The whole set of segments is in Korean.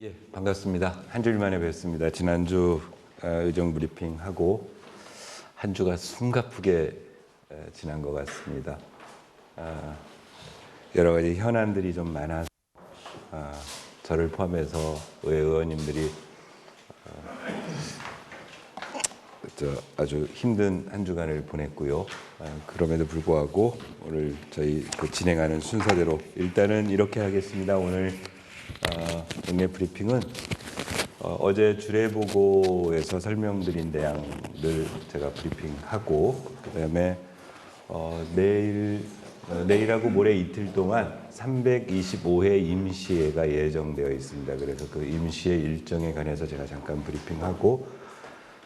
예, 반갑습니다. 한 주일 만에 뵙습니다. 지난주 의정 브리핑하고 한 주가 숨가쁘게 지난 것 같습니다. 여러 가지 현안들이 좀 많아서 저를 포함해서 의원님들이 아주 힘든 한 주간을 보냈고요. 그럼에도 불구하고 오늘 저희 진행하는 순서대로 일단은 이렇게 하겠습니다. 오늘 정례 브리핑은 어제 주례보고에서 설명드린 내용들 제가 브리핑하고 그다음에 내일하고 모레 이틀 동안 325회 임시회가 예정되어 있습니다. 그래서 그 임시회 일정에 관해서 제가 잠깐 브리핑하고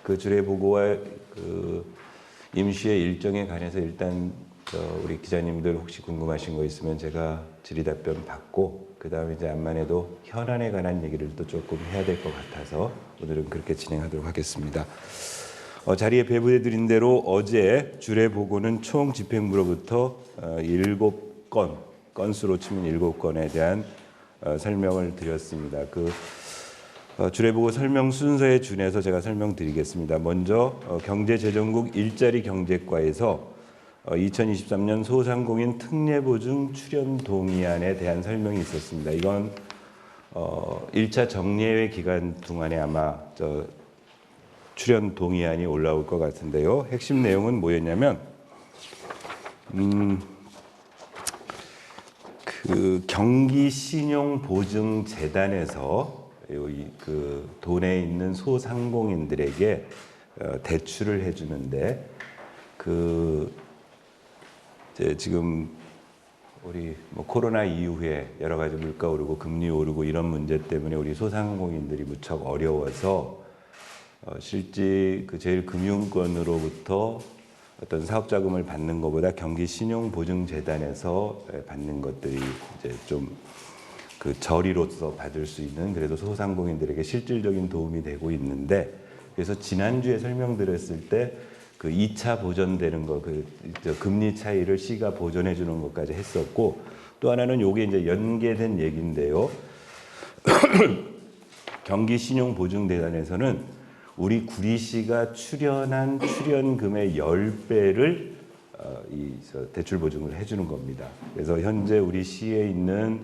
그 주례보고와 그 임시회 일정에 관해서 일단 우리 기자님들 혹시 궁금하신 거 있으면 제가 질의답변 받고 그 다음에 이제 암만해도 현안에 관한 얘기를 또 조금 해야 될 것 같아서 오늘은 그렇게 진행하도록 하겠습니다. 자리에 배부해드린 대로 어제 주례보고는 총 집행부로부터 7건, 건수로 치면 7건에 대한 설명을 드렸습니다. 주례보고 설명 순서에 준해서 제가 설명드리겠습니다. 먼저 경제재정국 일자리 경제과에서 2023년 소상공인 특례보증 출연 동의안에 대한 설명이 있었습니다. 이건 1차 정례회 기간 동안에 아마 출연 동의안이 올라올 것 같은데요. 핵심 내용은 뭐였냐면 그 경기신용보증재단에서 그 돈에 있는 소상공인들에게 대출을 해주는데 지금 우리 코로나 이후에 여러 가지 물가 오르고 금리 오르고 이런 문제 때문에 우리 소상공인들이 무척 어려워서 실제 그 제일 금융권으로부터 어떤 사업 자금을 받는 것보다 경기신용보증재단에서 받는 것들이 이제 좀 그 저리로서 받을 수 있는 그래도 소상공인들에게 실질적인 도움이 되고 있는데 그래서 지난주에 설명드렸을 때 그 2차 보전되는 거, 금리 차이를 시가 보전해 주는 것까지 했었고 또 하나는 요게 이제 연계된 얘기인데요. 경기신용보증재단에서는 우리 구리시가 출연한 출연금의 10배를 대출 보증을 해주는 겁니다. 그래서 현재 우리 시에 있는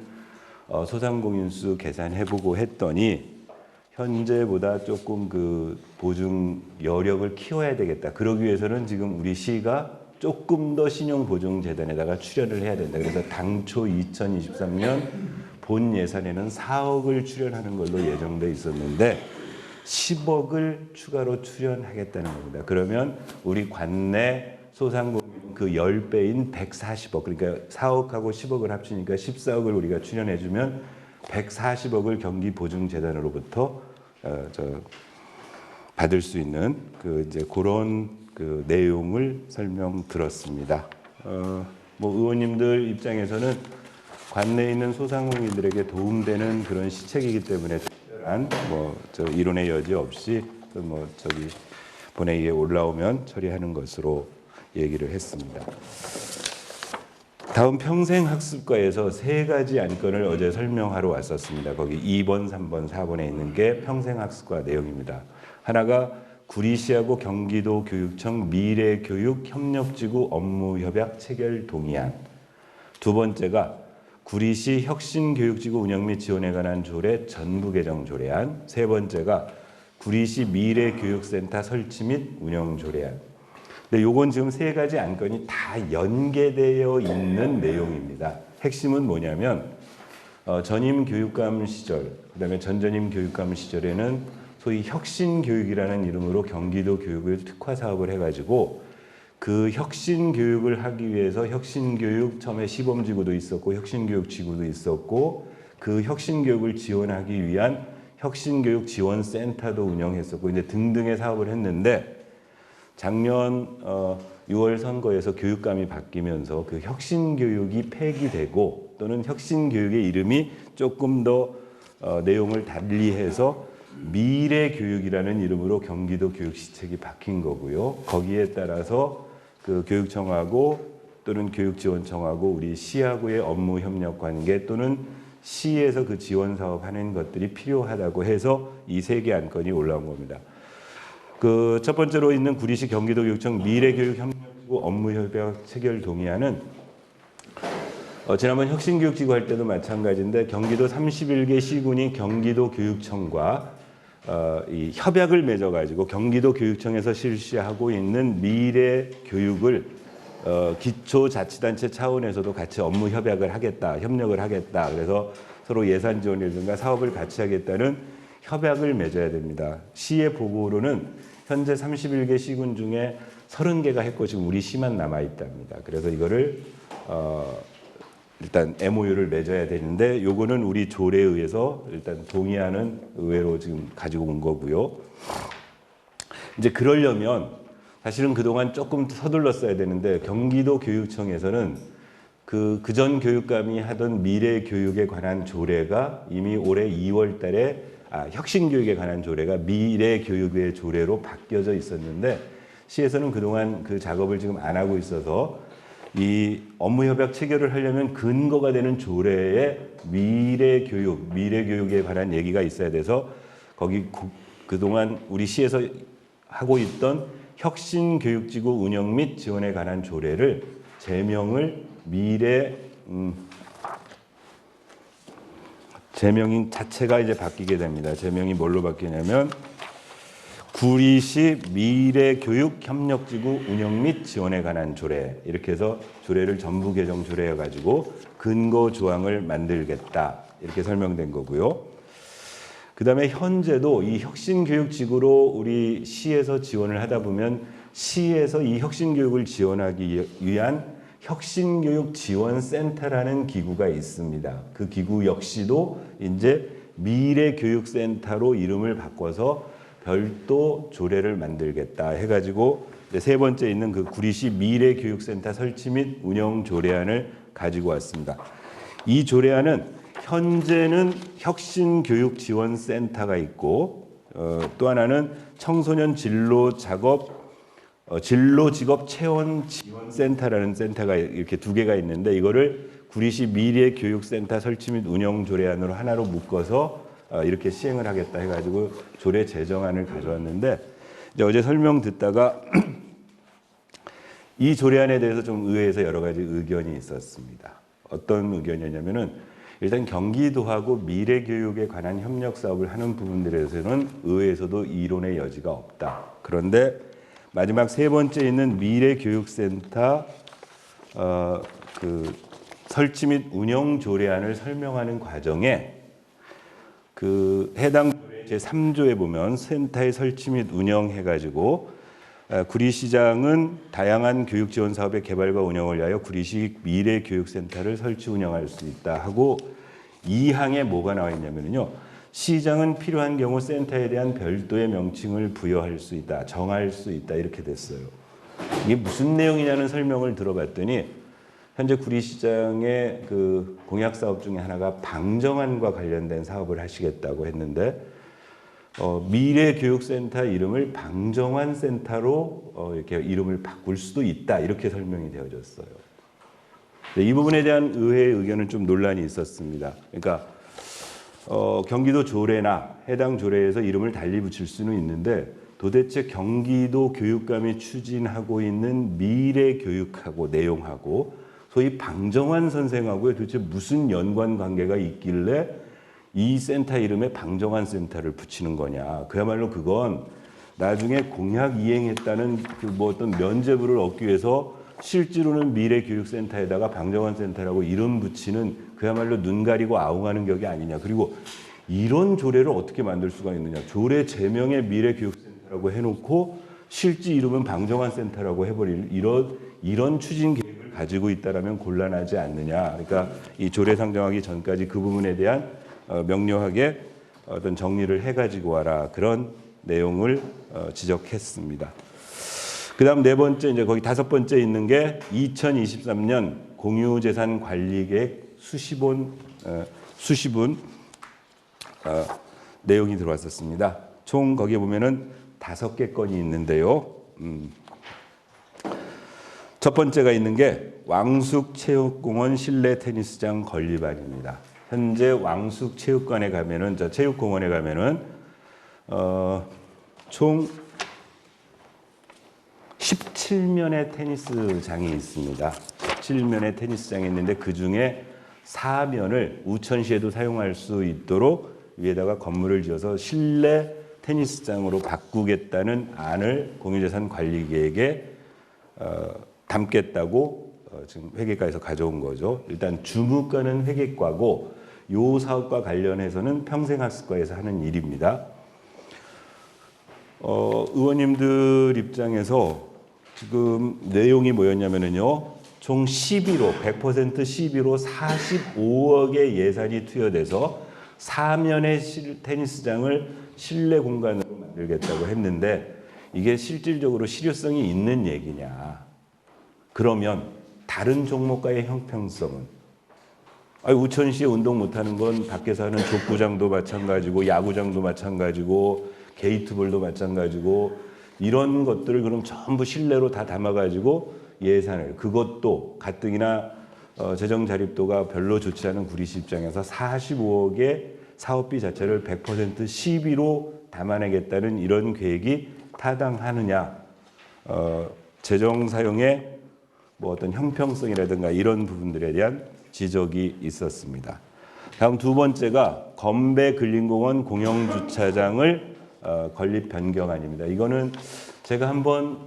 소상공인 수 계산해보고 했더니 현재보다 조금 그 보증 여력을 키워야 되겠다. 그러기 위해서는 지금 우리 시가 조금 더 신용보증재단에다가 출연을 해야 된다. 그래서 당초 2023년 본 예산에는 4억을 출연하는 걸로 예정돼 있었는데 10억을 추가로 출연하겠다는 겁니다. 그러면 우리 관내 소상공인 그 10배인 140억, 그러니까 4억하고 10억을 합치니까 14억을 우리가 출연해주면 140억을 경기보증재단으로부터 받을 수 있는 이제 그런 내용을 설명드렸습니다. 의원님들 입장에서는 관내에 있는 소상공인들에게 도움되는 그런 시책이기 때문에 특별한 이론의 여지 없이 본회의에 올라오면 처리하는 것으로 얘기를 했습니다. 다음 평생학습과에서 3가지 안건을 어제 설명하러 왔었습니다. 거기 2번, 3번, 4번에 있는 게 평생학습과 내용입니다. 하나가 구리시하고 경기도교육청 미래교육협력지구 업무협약 체결 동의안. 두 번째가 구리시 혁신교육지구 운영 및 지원에 관한 조례 전부 개정 조례안. 세 번째가 구리시 미래교육센터 설치 및 운영 조례안. 근데 요건 지금 3가지 안건이 다 연계되어 있는 내용입니다. 핵심은 뭐냐면 전임 교육감 시절, 그다음에 전전임 교육감 시절에는 소위 혁신교육이라는 이름으로 경기도 교육을 특화 사업을 해가지고 그 혁신교육을 하기 위해서 혁신교육 처음에 시범지구도 있었고 혁신교육지구도 있었고 그 혁신교육을 지원하기 위한 혁신교육 지원센터도 운영했었고 이제 등등의 사업을 했는데 작년 6월 선거에서 교육감이 바뀌면서 그 혁신교육이 폐기되고 또는 혁신교육의 이름이 조금 더 내용을 달리해서 미래교육이라는 이름으로 경기도 교육시책이 바뀐 거고요. 거기에 따라서 그 교육청하고 또는 교육지원청하고 우리 시하고의 업무 협력 관계 또는 시에서 그 지원 사업하는 것들이 필요하다고 해서 이 3개 안건이 올라온 겁니다. 그 첫 번째로 있는 구리시 경기도교육청 미래교육협력지구 업무협약 체결 동의안은 지난번 혁신교육지구 할 때도 마찬가지인데 경기도 31개 시군이 경기도교육청과 이 협약을 맺어가지고 경기도교육청에서 실시하고 있는 미래교육을 기초자치단체 차원에서도 같이 업무 협약을 하겠다, 협력을 하겠다. 그래서 서로 예산 지원이라든가 사업을 같이 하겠다는 협약을 맺어야 됩니다. 시의 보고로는 현재 31개 시군 중에 30개가 했고 지금 우리 시만 남아 있답니다. 그래서 이거를 일단 MOU를 맺어야 되는데 요거는 우리 조례에 의해서 일단 동의하는 의회로 지금 가지고 온 거고요. 이제 그러려면 사실은 그동안 조금 서둘렀어야 되는데 경기도 교육청에서는 그전 교육감이 하던 미래 교육에 관한 조례가 이미 올해 2월 달에 혁신교육에 관한 조례가 미래 교육의 조례로 바뀌어져 있었는데 시에서는 그동안 그 작업을 지금 안 하고 있어서 이 업무협약 체결을 하려면 근거가 되는 조례에 미래교육에 관한 얘기가 있어야 돼서 거기 그동안 우리 시에서 하고 있던 혁신교육지구 운영 및 지원에 관한 조례를 제명을 제명인 자체가 이제 바뀌게 됩니다. 제명이 뭘로 바뀌냐면 구리시 미래교육협력지구 운영 및 지원에 관한 조례 이렇게 해서 조례를 전부 개정 조례해 가지고 근거 조항을 만들겠다 이렇게 설명된 거고요. 그다음에 현재도 이 혁신교육지구로 우리 시에서 지원을 하다 보면 시에서 이 혁신교육을 지원하기 위한 혁신교육지원센터라는 기구가 있습니다. 그 기구 역시도 이제 미래교육센터로 이름을 바꿔서 별도 조례를 만들겠다 해가지고 세 번째 있는 그 구리시 미래교육센터 설치 및 운영 조례안을 가지고 왔습니다. 이 조례안은 현재는 혁신교육지원센터가 있고 또 하나는 청소년 진로직업 체원 지원센터라는 센터가 이렇게 2개가 있는데 이거를 구리시 미래교육센터 설치 및 운영 조례안으로 하나로 묶어서 이렇게 시행을 하겠다 해가지고 조례 제정안을 가져왔는데 이제 어제 설명 듣다가 이 조례안에 대해서 좀 의회에서 여러 가지 의견이 있었습니다. 어떤 의견이냐면은 일단 경기도하고 미래교육에 관한 협력 사업을 하는 부분들에서는 의회에서도 이론의 여지가 없다. 그런데 마지막 세 번째 있는 미래교육센터 그 설치 및 운영 조례안을 설명하는 과정에 그 해당 제3조에 보면 센터의 설치 및 운영해가지고 구리시장은 다양한 교육 지원 사업의 개발과 운영을 위하여 구리시 미래교육센터를 설치 운영할 수 있다 하고 2항에 뭐가 나와 있냐면요. 시장은 필요한 경우 센터에 대한 별도의 명칭을 부여할 수 있다, 정할 수 있다 이렇게 됐어요. 이게 무슨 내용이냐는 설명을 들어봤더니 현재 구리시장의 그 공약 사업 중에 하나가 방정환과 관련된 사업을 하시겠다고 했는데 미래교육센터 이름을 방정환 센터로 이렇게 이름을 바꿀 수도 있다 이렇게 설명이 되어졌어요. 이 부분에 대한 의회의 의견은 좀 논란이 있었습니다. 그러니까 경기도 조례나 해당 조례에서 이름을 달리 붙일 수는 있는데 도대체 경기도 교육감이 추진하고 있는 미래교육하고 내용하고 소위 방정환 선생하고 도대체 무슨 연관 관계가 있길래 이 센터 이름에 방정환 센터를 붙이는 거냐. 그야말로 그건 나중에 공약 이행했다는 그 뭐 어떤 면죄부를 얻기 위해서 실제로는 미래교육센터에다가 방정환 센터라고 이름 붙이는 그야말로 눈 가리고 아웅하는 격이 아니냐. 그리고 이런 조례를 어떻게 만들 수가 있느냐. 조례 제명에 미래교육센터라고 해놓고 실제 이름은 방정환 센터라고 해버릴 이런 추진 계획을 가지고 있다라면 곤란하지 않느냐. 그러니까 이 조례 상정하기 전까지 그 부분에 대한 명료하게 어떤 정리를 해가지고 와라. 그런 내용을 지적했습니다. 그다음 네 번째 이제 거기 다섯 번째 있는 게 2023년 공유재산 관리계획 수시본 내용이 들어왔었습니다. 총 거기에 보면은 5개 건이 있는데요. 첫 번째가 있는 게 왕숙체육공원 실내 테니스장 건립안입니다. 현재 왕숙체육관에 가면은 체육공원에 가면은 총 17면의 테니스장이 있습니다. 17면의 테니스장이 있는데 그 중에 4면을 우천시에도 사용할 수 있도록 위에다가 건물을 지어서 실내 테니스장으로 바꾸겠다는 안을 공유재산관리계획에 담겠다고 지금 회계과에서 가져온 거죠. 일단 주무과는 회계과고 요 사업과 관련해서는 평생학습과에서 하는 일입니다. 의원님들 입장에서 지금 내용이 뭐였냐면요. 총 11호, 100% 11호 45억의 예산이 투여돼서 4면의 테니스장을 실내 공간으로 만들겠다고 했는데 이게 실질적으로 실효성이 있는 얘기냐. 그러면 다른 종목과의 형평성은 우천시에 운동 못하는 건 밖에서 하는 족구장도 마찬가지고 야구장도 마찬가지고 게이트볼도 마찬가지고 이런 것들을 그럼 전부 실내로 다 담아가지고 예산을 그것도 가뜩이나 재정 자립도가 별로 좋지 않은 구리시 입장에서 45억의 사업비 자체를 100% 시비로 담아내겠다는 이런 계획이 타당하느냐. 재정 사용의 어떤 형평성이라든가 이런 부분들에 대한 지적이 있었습니다. 다음 두 번째가 건배 근린공원 공영주차장을 건립 변경안입니다. 이거는 제가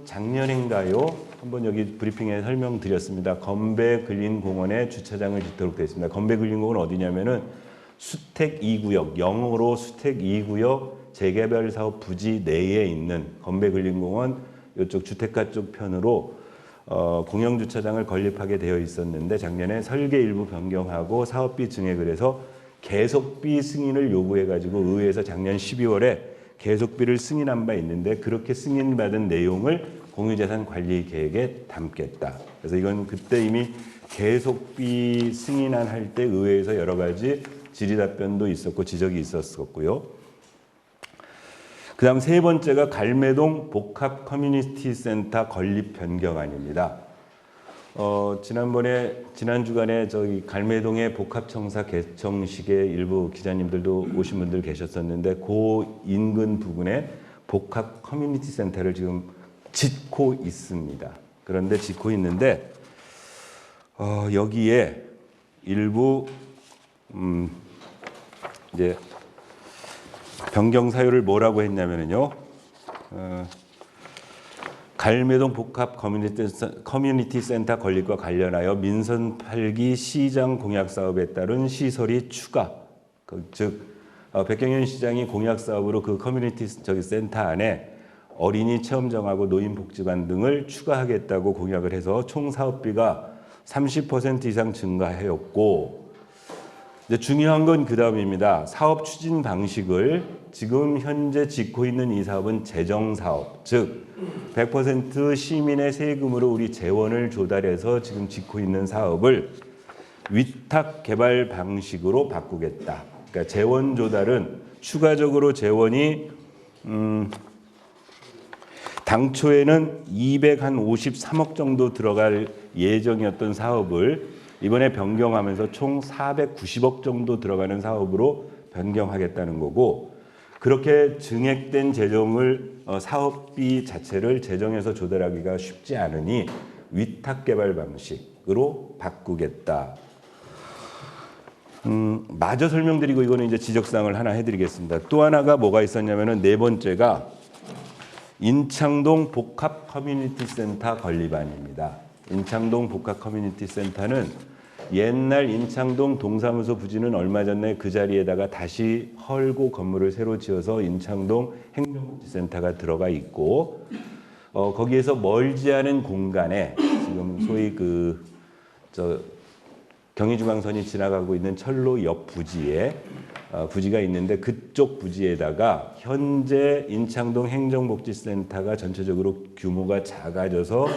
작년인가요? 한번 여기 브리핑에 설명드렸습니다. 건배 근린공원에 주차장을 짓도록 되어 있습니다. 건배 근린공원 어디냐면은 수택 2구역, 영어로 수택 2구역 재개발 사업 부지 내에 있는 건배 근린공원 이쪽 주택가 쪽 편으로 공영주차장을 건립하게 되어 있었는데 작년에 설계 일부 변경하고 사업비 증액을 해서 계속비 승인을 요구해가지고 의회에서 작년 12월에 계속비를 승인한 바 있는데 그렇게 승인받은 내용을 공유재산관리 계획에 담겠다. 그래서 이건 그때 이미 계속비 승인안 할 때 의회에서 여러 가지 질의답변도 있었고 지적이 있었고요. 그 다음 세 번째가 갈매동 복합 커뮤니티 센터 건립 변경안입니다. 지난 주간에 저기 갈매동의 복합청사 개청식에 일부 기자님들도 오신 분들 계셨었는데 그 인근 부근에 복합 커뮤니티 센터를 지금 짓고 있습니다. 그런데 짓고 있는데 여기에 일부 이제 변경 사유를 뭐라고 했냐면요. 갈매동 복합 커뮤니티 센터 건립과 관련하여 민선 8기 시장 공약 사업에 따른 시설이 추가. 즉 백경현 시장이 공약 사업으로 그 커뮤니티 센터 안에 어린이 체험장하고 노인복지관 등을 추가하겠다고 공약을 해서 총 사업비가 30% 이상 증가하였고 중요한 건 그 다음입니다. 사업 추진 방식을 지금 현재 짓고 있는 이 사업은 재정사업, 즉 100% 시민의 세금으로 우리 재원을 조달해서 지금 짓고 있는 사업을 위탁 개발 방식으로 바꾸겠다. 그러니까 재원 조달은 추가적으로 재원이 당초에는 253억 정도 들어갈 예정이었던 사업을 이번에 변경하면서 총 490억 정도 들어가는 사업으로 변경하겠다는 거고 그렇게 증액된 재정을 사업비 자체를 재정에서 조달하기가 쉽지 않으니 위탁개발 방식으로 바꾸겠다. 마저 설명드리고 이거는 이제 지적사항을 하나 해드리겠습니다. 또 하나가 뭐가 있었냐면은 네 번째가 인창동 복합 커뮤니티 센터 건립안입니다. 인창동 복합 커뮤니티 센터는 옛날 인창동 동사무소 부지는 얼마 전에 그 자리에다가 다시 헐고 건물을 새로 지어서 인창동 행정복지센터가 들어가 있고 거기에서 멀지 않은 공간에 지금 소위 경의중앙선이 지나가고 있는 철로 옆 부지에 부지가 있는데 그쪽 부지에다가 현재 인창동 행정복지센터가 전체적으로 규모가 작아져서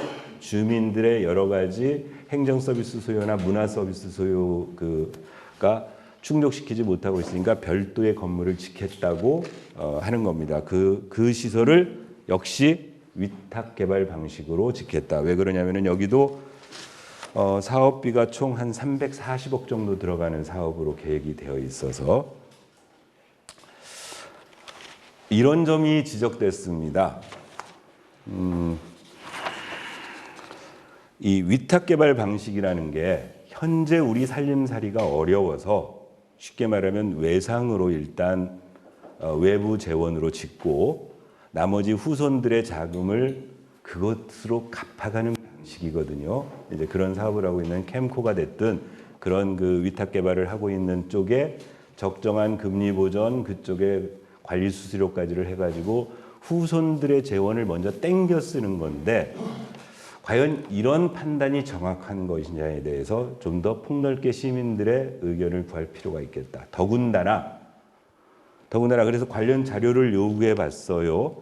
주민들의 여러 가지 행정 서비스 소요나 문화 서비스 소요가 충족시키지 못하고 있으니까 별도의 건물을 짓겠다고 하는 겁니다. 그 시설을 역시 위탁 개발 방식으로 짓겠다. 왜 그러냐면은 여기도 사업비가 총 한 340억 정도 들어가는 사업으로 계획이 되어 있어서 이런 점이 지적됐습니다. 이 위탁개발 방식이라는 게 현재 우리 살림살이가 어려워서 쉽게 말하면 외상으로 일단 외부 재원으로 짓고 나머지 후손들의 자금을 그것으로 갚아가는 방식이거든요. 이제 그런 사업을 하고 있는 캠코가 됐든 그런 그 위탁 개발을 하고 있는 쪽에 적정한 금리 보전 그쪽에 관리 수수료까지를 해가지고 후손들의 재원을 먼저 땡겨 쓰는 건데 과연 이런 판단이 정확한 것이냐에 대해서 좀 더 폭넓게 시민들의 의견을 구할 필요가 있겠다. 더군다나 그래서 관련 자료를 요구해 봤어요.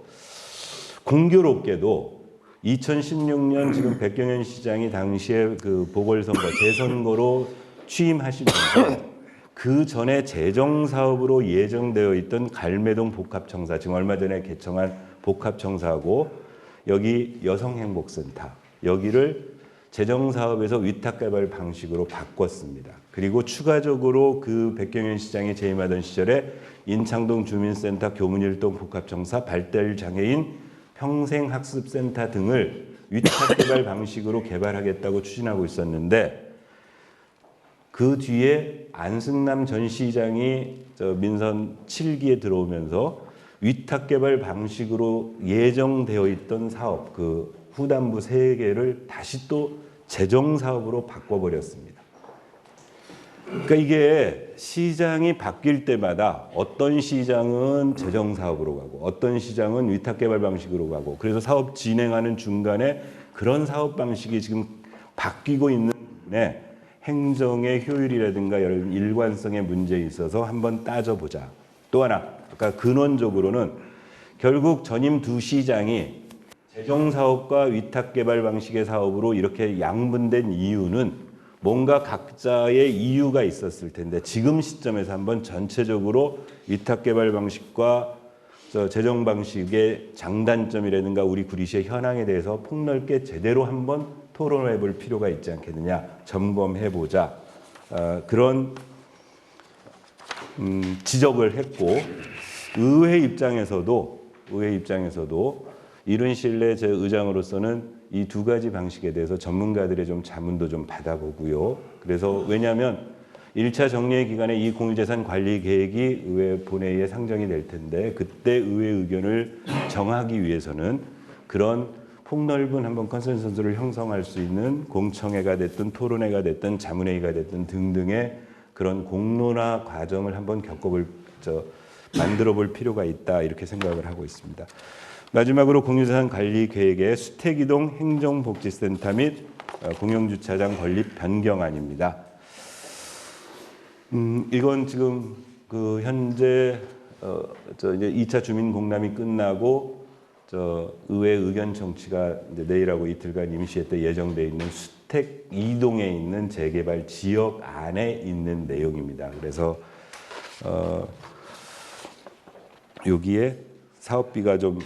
공교롭게도 2016년 지금 백경현 시장이 당시에 그 보궐선거 재선거로 취임하시면서 그 전에 재정 사업으로 예정되어 있던 갈매동 복합청사, 지금 얼마 전에 개청한 복합청사하고 여기 여성행복센터 여기를 재정 사업에서 위탁 개발 방식으로 바꿨습니다. 그리고 추가적으로 그 백경현 시장이 재임하던 시절에 인창동 주민센터, 교문일동 복합청사, 발달장애인 평생학습센터 등을 위탁 개발 방식으로 개발하겠다고 추진하고 있었는데 그 뒤에 안승남 전 시장이 민선 7기에 들어오면서 위탁 개발 방식으로 예정되어 있던 사업, 그 후단부 3개를 다시 또 재정 사업으로 바꿔버렸습니다. 그러니까 이게 시장이 바뀔 때마다 어떤 시장은 재정 사업으로 가고 어떤 시장은 위탁 개발 방식으로 가고 그래서 사업 진행하는 중간에 그런 사업 방식이 지금 바뀌고 있는 부분에 행정의 효율이라든가 이런 일관성의 문제에 있어서 한번 따져보자. 또 하나, 아까 근원적으로는 결국 전임 두 시장이 재정사업과 위탁개발 방식의 사업으로 이렇게 양분된 이유는 뭔가 각자의 이유가 있었을 텐데 지금 시점에서 한번 전체적으로 위탁개발 방식과 재정 방식의 장단점이라든가 우리 구리시의 현황에 대해서 폭넓게 제대로 한번 토론해 볼 필요가 있지 않겠느냐, 점검해보자, 그런 지적을 했고 의회 입장에서도 이른 시일 내에 제 의장으로서는 이 두 가지 방식에 대해서 전문가들의 좀 자문도 좀 받아보고요. 그래서 왜냐하면 1차 정례 기간에 이 공유재산 관리 계획이 의회 본회의에 상정이 될 텐데 그때 의회 의견을 정하기 위해서는 그런 폭넓은 한번 컨센서스를 형성할 수 있는 공청회가 됐든 토론회가 됐든 자문회의가 됐든 등등의 그런 공론화 과정을 한번 만들어 볼 필요가 있다 이렇게 생각을 하고 있습니다. 마지막으로 공유재산 관리 계획의 수택이동 행정복지센터 및 공영주차장 건립 변경안입니다. 이건 지금 그 현재 이제 2차 주민 공람이 끝나고 의회 의견 청취가 이제 내일하고 이틀간 임시회 때 예정돼 있는 수택 2동에 있는 재개발 지역 안에 있는 내용입니다. 그래서 여기에 사업비가 좀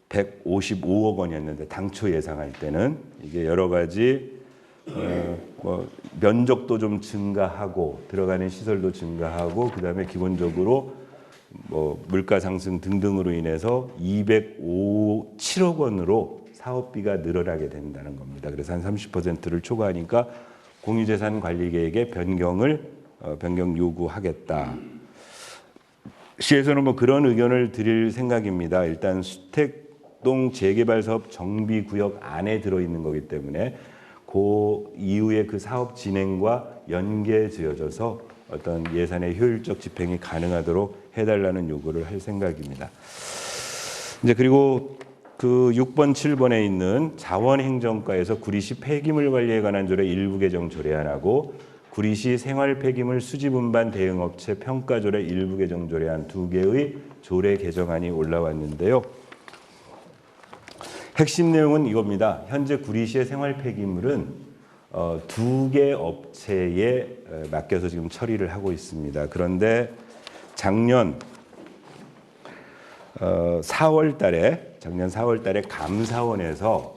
155억 원이었는데 당초 예상할 때는 이게 여러 가지 면적도 좀 증가하고 들어가는 시설도 증가하고 그다음에 기본적으로 물가 상승 등등으로 인해서 207억 원으로 사업비가 늘어나게 된다는 겁니다. 그래서 한 30%를 초과하니까 공유재산 관리 계획의 변경 요구하겠다. 시에서는 그런 의견을 드릴 생각입니다. 일단 수택동 재개발 사업 정비 구역 안에 들어 있는 거기 때문에 그 이후에 그 사업 진행과 연계지어져서 어떤 예산의 효율적 집행이 가능하도록 해달라는 요구를 할 생각입니다. 이제 그리고 그 6번, 7번에 있는 자원행정과에서 구리시 폐기물 관리에 관한 조례 일부 개정 조례안하고 구리시 생활 폐기물 수집 운반 대응업체 평가 조례 일부 개정 조례안 두 개의 조례 개정안이 올라왔는데요. 핵심 내용은 이겁니다. 현재 구리시의 생활 폐기물은 두 개 업체에 맡겨서 지금 처리를 하고 있습니다. 그런데 작년 4월 달에 감사원에서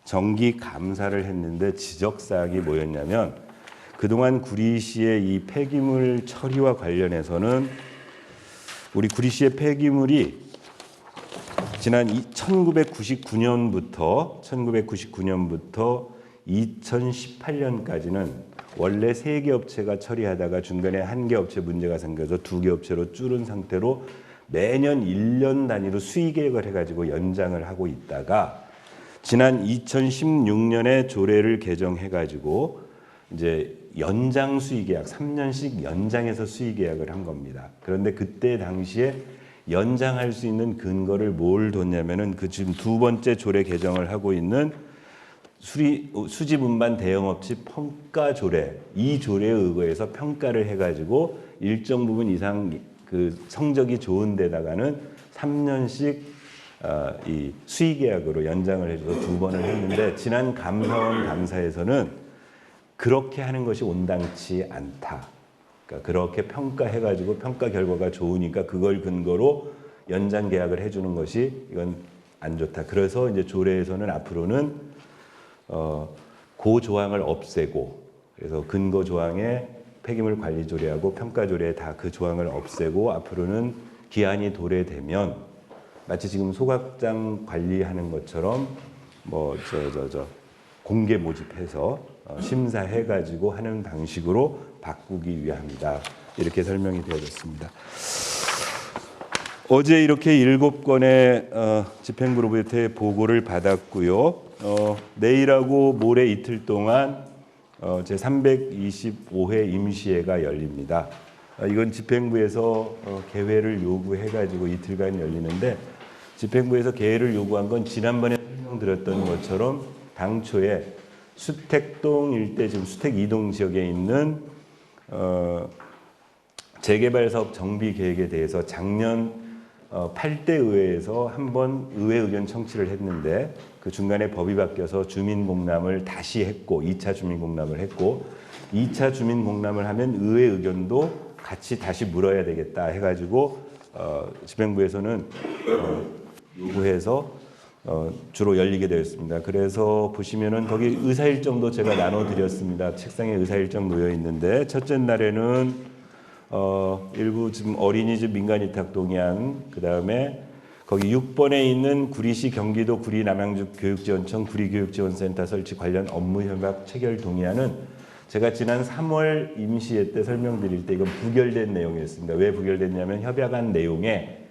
정기 감사를 했는데 지적 사항이 뭐였냐면 그동안 구리시의 이 폐기물 처리와 관련해서는 우리 구리시의 폐기물이 지난 1999년부터 2018년까지는 원래 3개 업체가 처리하다가 중간에 1개 업체 문제가 생겨서 2개 업체로 줄은 상태로 매년 1년 단위로 수의 계획을 해가지고 연장을 하고 있다가 지난 2016년에 조례를 개정해가지고 이제 연장 수의 계약 3년씩 연장해서 수의 계약을 한 겁니다. 그런데 그때 당시에 연장할 수 있는 근거를 뭘 뒀냐면은 그 지금 2번째 조례 개정을 하고 있는 수집 운반 대형업체 평가 조례, 이 조례에 의거해서 평가를 해가지고 일정 부분 이상 그 성적이 좋은 데다가는 3년씩 이 수의 계약으로 연장을 해줘서 2번을 했는데 지난 감사원 감사에서는 그렇게 하는 것이 온당치 않다. 그러니까 그렇게 평가해가지고 평가 결과가 좋으니까 그걸 근거로 연장 계약을 해주는 것이 이건 안 좋다. 그래서 이제 조례에서는 앞으로는 그 조항을 없애고 그래서 근거 조항에 폐기물 관리 조례하고 평가 조례에 다 그 조항을 없애고 앞으로는 기한이 도래되면 마치 지금 소각장 관리하는 것처럼 뭐 공개 모집해서 심사해가지고 하는 방식으로 바꾸기 위함이다. 이렇게 설명이 되어졌습니다. 어제 이렇게 7건의 집행부로부터의 보고를 받았고요. 내일하고 모레 이틀 동안 제 325회 임시회가 열립니다. 이건 집행부에서 개회를 요구해가지고 이틀간 열리는데 집행부에서 개회를 요구한 건 지난번에 설명드렸던 것처럼 당초에 수택동 일대 지금 수택 2동 지역에 있는 재개발 사업 정비 계획에 대해서 작년 8대 의회에서 한번 의회 의견 청취를 했는데 그 중간에 법이 바뀌어서 주민공람을 다시 했고 2차 주민공람을 했고 2차 주민공람을 하면 의회 의견도 같이 다시 물어야 되겠다 해가지고 집행부에서는 요구해서 주로 열리게 되었습니다. 그래서 보시면은 거기 의사일정도 제가 나눠드렸습니다. 책상에 의사일정 놓여 있는데 첫째 날에는 일부 지금 어린이집 민간위탁 동의안, 그 다음에 거기 6번에 있는 구리시 경기도 구리 남양주 교육지원청 구리교육지원센터 설치 관련 업무 협약 체결 동의안은 제가 지난 3월 임시회 때 설명드릴 때 이건 부결된 내용이었습니다. 왜 부결됐냐면 협약안 내용에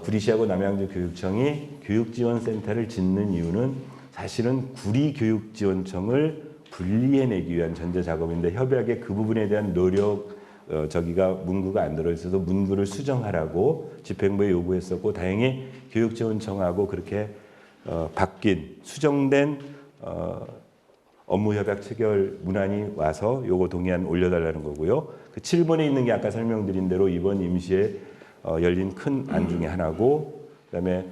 구리시하고 남양주 교육청이 교육지원센터를 짓는 이유는 사실은 구리교육지원청을 분리해내기 위한 전제 작업인데 협약에 그 부분에 대한 노력 저기가 문구가 안 들어있어서 문구를 수정하라고 집행부에 요구했었고 다행히 교육지원청하고 그렇게 바뀐 수정된 업무협약 체결 문안이 와서 요거 동의안 올려달라는 거고요. 그 7번에 있는 게 아까 설명드린 대로 이번 임시에 열린 큰 안 중에 하나고 그다음에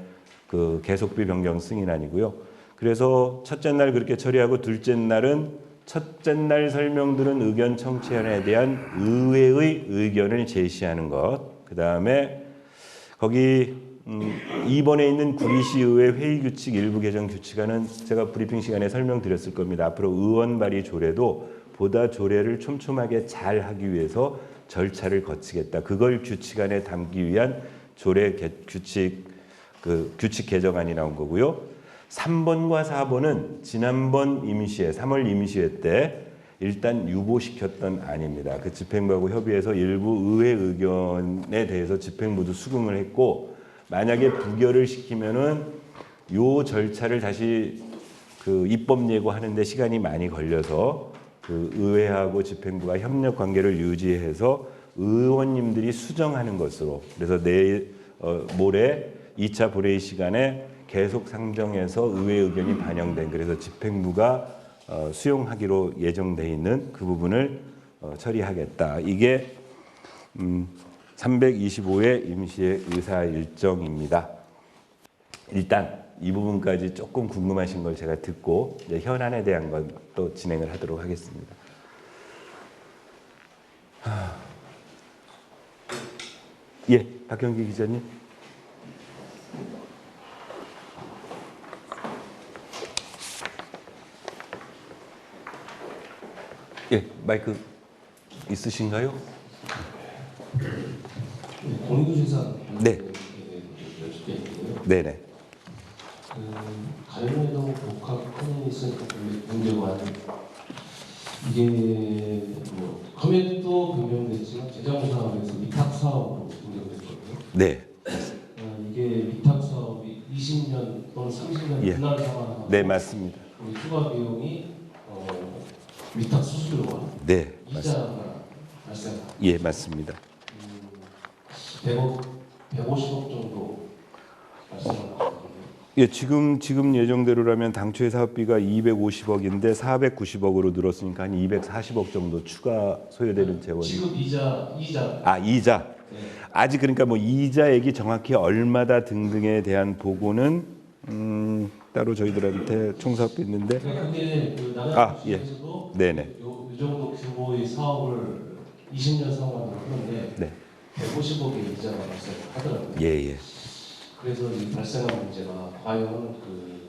그 계속비 변경 승인안이고요. 그래서 첫째 날 그렇게 처리하고 둘째 날은 첫째 날 설명드린 의견 청취안에 대한 의회의 의견을 제시하는 것. 그다음에 거기 2번에 있는 구리시의회 회의규칙 일부 개정 규칙안은 제가 브리핑 시간에 설명드렸을 겁니다. 앞으로 의원 발의 조례도 보다 조례를 촘촘하게 잘 하기 위해서 절차를 거치겠다. 그걸 규칙안에 담기 위한 조례 규칙 규칙 개정안이 나온 거고요. 3번과 4번은 지난번 임시회 3월 임시회 때 일단 유보시켰던 안입니다. 그 집행부하고 협의해서 일부 의회 의견에 대해서 집행부도 수긍을 했고 만약에 부결을 시키면은 요 절차를 다시 그 입법 예고하는데 시간이 많이 걸려서 그 의회하고 집행부가 협력 관계를 유지해서 의원님들이 수정하는 것으로 그래서 내일 모레 2차 본회의 시간에 계속 상정해서 의회 의견이 반영된 그래서 집행부가 수용하기로 예정돼 있는 그 부분을 처리하겠다. 이게 325회 임시의 의사 일정입니다. 일단 이 부분까지 조금 궁금하신 걸 제가 듣고 이제 현안에 대한 건 또 진행을 하도록 하겠습니다. 예, 박경기 기자님. 예, 마이크 있으신가요? 공익유재산 네. 여쭙겠는데요. 네네. 가연회동 복합 커뮤니티 변경안 이게 뭐 금액도 변경됐지만 재정 사업에서 위탁 사업으로 변경됐거든요. 네. 이게 위탁 사업이 20년 또는 30년 예. 분할 상환하고 네, 맞습니다. 우리 추가 비용이 위탁 수수료와 네, 이자가 발생합니다. 예, 맞습니다. 100억, 150억 정도 발생합니다. 예, 지금 예정대로라면 당초의 사업비가 250억인데 490억으로 늘었으니까 한 240억 정도 추가 소요되는 재원이. 지금 이자. 이자. 네. 아직 그러니까 뭐 이자액이 정확히 얼마다 등등에 대한 보고는 따로 저희들한테 총사업비 있는데. 근데 그 예. 남양주에서도 네네. 이 정도 규모의 사업을 20년 상환을 하는데 네. 150억의 이자가 발생하더라고요. 예. 그래서 이 발생한 문제가 과연 그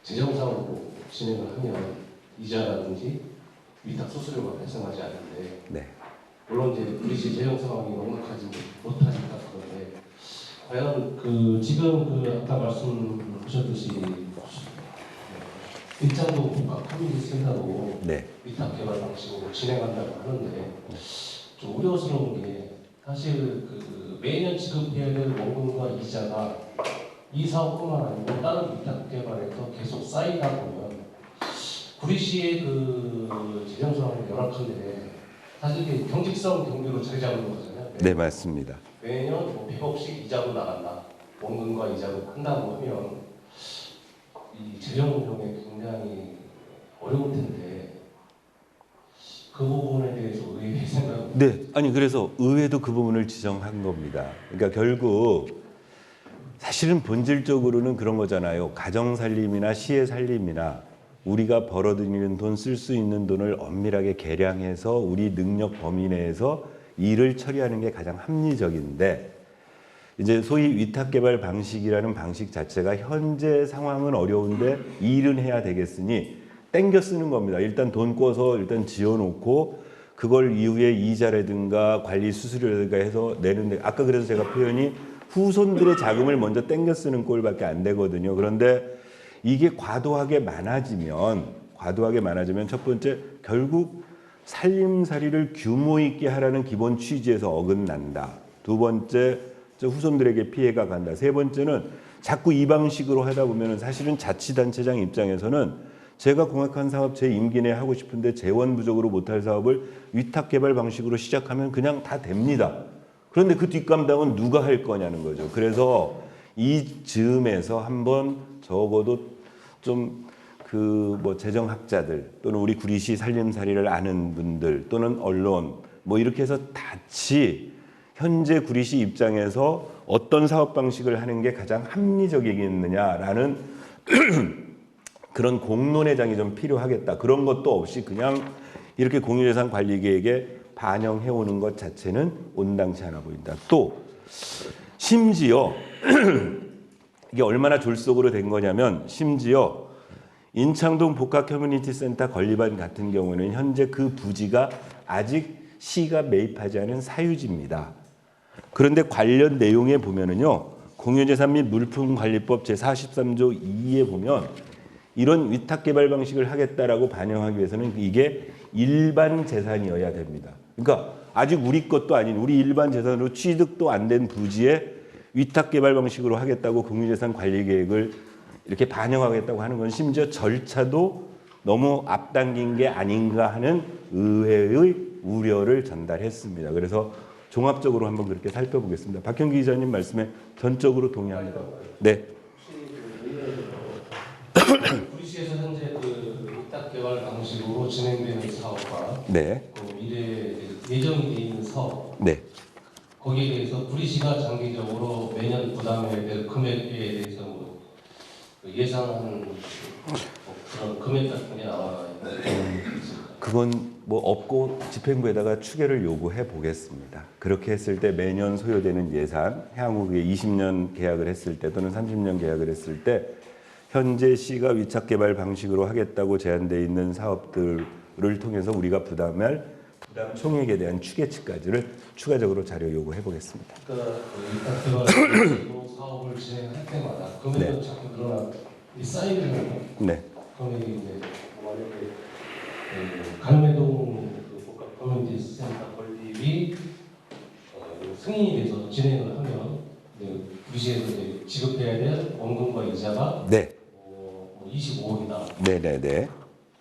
재정상으로 진행을 하면 이자라든지 위탁 수수료가 발생하지 않는데 네. 물론 이제 우리 재정 상황이 넉넉하지 못하니까 그런데 과연 그 지금 그 아까 말씀하셨듯이 일장동 복합 커뮤니티 센터로 네. 위탁 개발 방식으로 진행한다고 하는데 좀 우려스러운 게 사실 그 매년 지급해야 될 원금과 이자가 이 사업뿐만 아니고 다른 위탁 개발에서 계속 쌓이다 보면 구리시의 그 재정 상황이 열악한데 사실 이게 경직성 경비로 자리 잡는 거잖아요. 네, 맞습니다. 매년 뭐 100억씩 이자로 나간다. 원금과 이자로 한다고 하면 이 재정 운용에 굉장히 어려울 텐데 그 부분에 대해서 의외의 생각은 네, 아니 그래서 의회도 그 부분을 지정한 겁니다. 그러니까 결국 사실은 본질적으로는 그런 거잖아요. 가정 살림이나 시의 살림이나 우리가 벌어들이는 돈, 쓸 수 있는 돈을 엄밀하게 계량해서 우리 능력 범위 내에서 일을 처리하는 게 가장 합리적인데 이제 소위 위탁개발 방식이라는 방식 자체가 현재 상황은 어려운데 일은 해야 되겠으니 땡겨 쓰는 겁니다. 일단 돈 꿔서 일단 지어놓고 그걸 이후에 이자라든가 관리 수수료라든가 해서 내는데 아까 그래서 제가 표현이 후손들의 자금을 먼저 땡겨 쓰는 꼴밖에 안 되거든요. 그런데 이게 과도하게 많아지면 첫 번째 결국 살림살이를 규모 있게 하라는 기본 취지에서 어긋난다. 두 번째 후손들에게 피해가 간다. 세 번째는 자꾸 이 방식으로 하다 보면 사실은 자치단체장 입장에서는 제가 공약한 사업 제 임기 내에 하고 싶은데 재원 부족으로 못할 사업을 위탁개발 방식으로 시작하면 그냥 다 됩니다. 그런데 그 뒷감당은 누가 할 거냐는 거죠. 그래서 이 즈음에서 한번 적어도 좀 그 뭐 재정학자들 또는 우리 구리시 살림살이를 아는 분들 또는 언론 뭐 이렇게 해서 같이 현재 구리시 입장에서 어떤 사업 방식을 하는 게 가장 합리적이겠느냐라는 그런 공론회장이 좀 필요하겠다. 그런 것도 없이 그냥 이렇게 공유재산 관리계획에 반영해 오는 것 자체는 온당치 않아 보인다. 또 심지어 이게 얼마나 졸속으로 된 거냐면 심지어 인창동 복합 커뮤니티 센터 건립안 같은 경우는 현재 그 부지가 아직 시가 매입하지 않은 사유지입니다. 그런데 관련 내용에 보면은요. 공유재산 및 물품관리법 제43조 2에 보면 이런 위탁개발 방식을 하겠다라고 반영하기 위해서는 이게 일반 재산이어야 됩니다. 그러니까 아직 우리 것도 아닌 우리 일반 재산으로 취득도 안 된 부지에 위탁개발 방식으로 하겠다고 공유재산 관리계획을 이렇게 반영하겠다고 하는 건 심지어 절차도 너무 앞당긴 게 아닌가 하는 의회의 우려를 전달했습니다. 그래서 종합적으로 한번 그렇게 살펴보겠습니다. 박형기 기자님 말씀에 전적으로 동의합니다. 네. 구리시에서 현재 그 위탁개발 방식으로 진행되는 사업과 네. 그 미래 예정이 돼 있는 사업 네. 거기에 대해서 구리시가 장기적으로 매년 부담해야 될 금액에 대해서 뭐 그 예상하는 그런 금액 같은 게 나와 있나요? 그건 뭐 없고 집행부에다가 추계를 요구해 보겠습니다. 그렇게 했을 때 매년 소요되는 예산, 향후 20년 계약을 했을 때 또는 30년 계약을 했을 때 현재 시가 위탁개발 방식으로 하겠다고 제한되어 있는 사업들을 자료를 통해서 우리가 부담할 부담 총액에 대한 추계치까지를 추가적으로 자료 요구해 보겠습니다. 그러니까 이따가 사업을 진행할 때마다 금액은 자꾸 늘어나 쌓이려면 네. 금액이 이제 만약에 갈매동 그 복합 커뮤니티 센터 건립이 승인이 돼서 진행을 하면 구시에서 이제 지급해야 될 원금과 이자가 네. 25억이다. 네네네.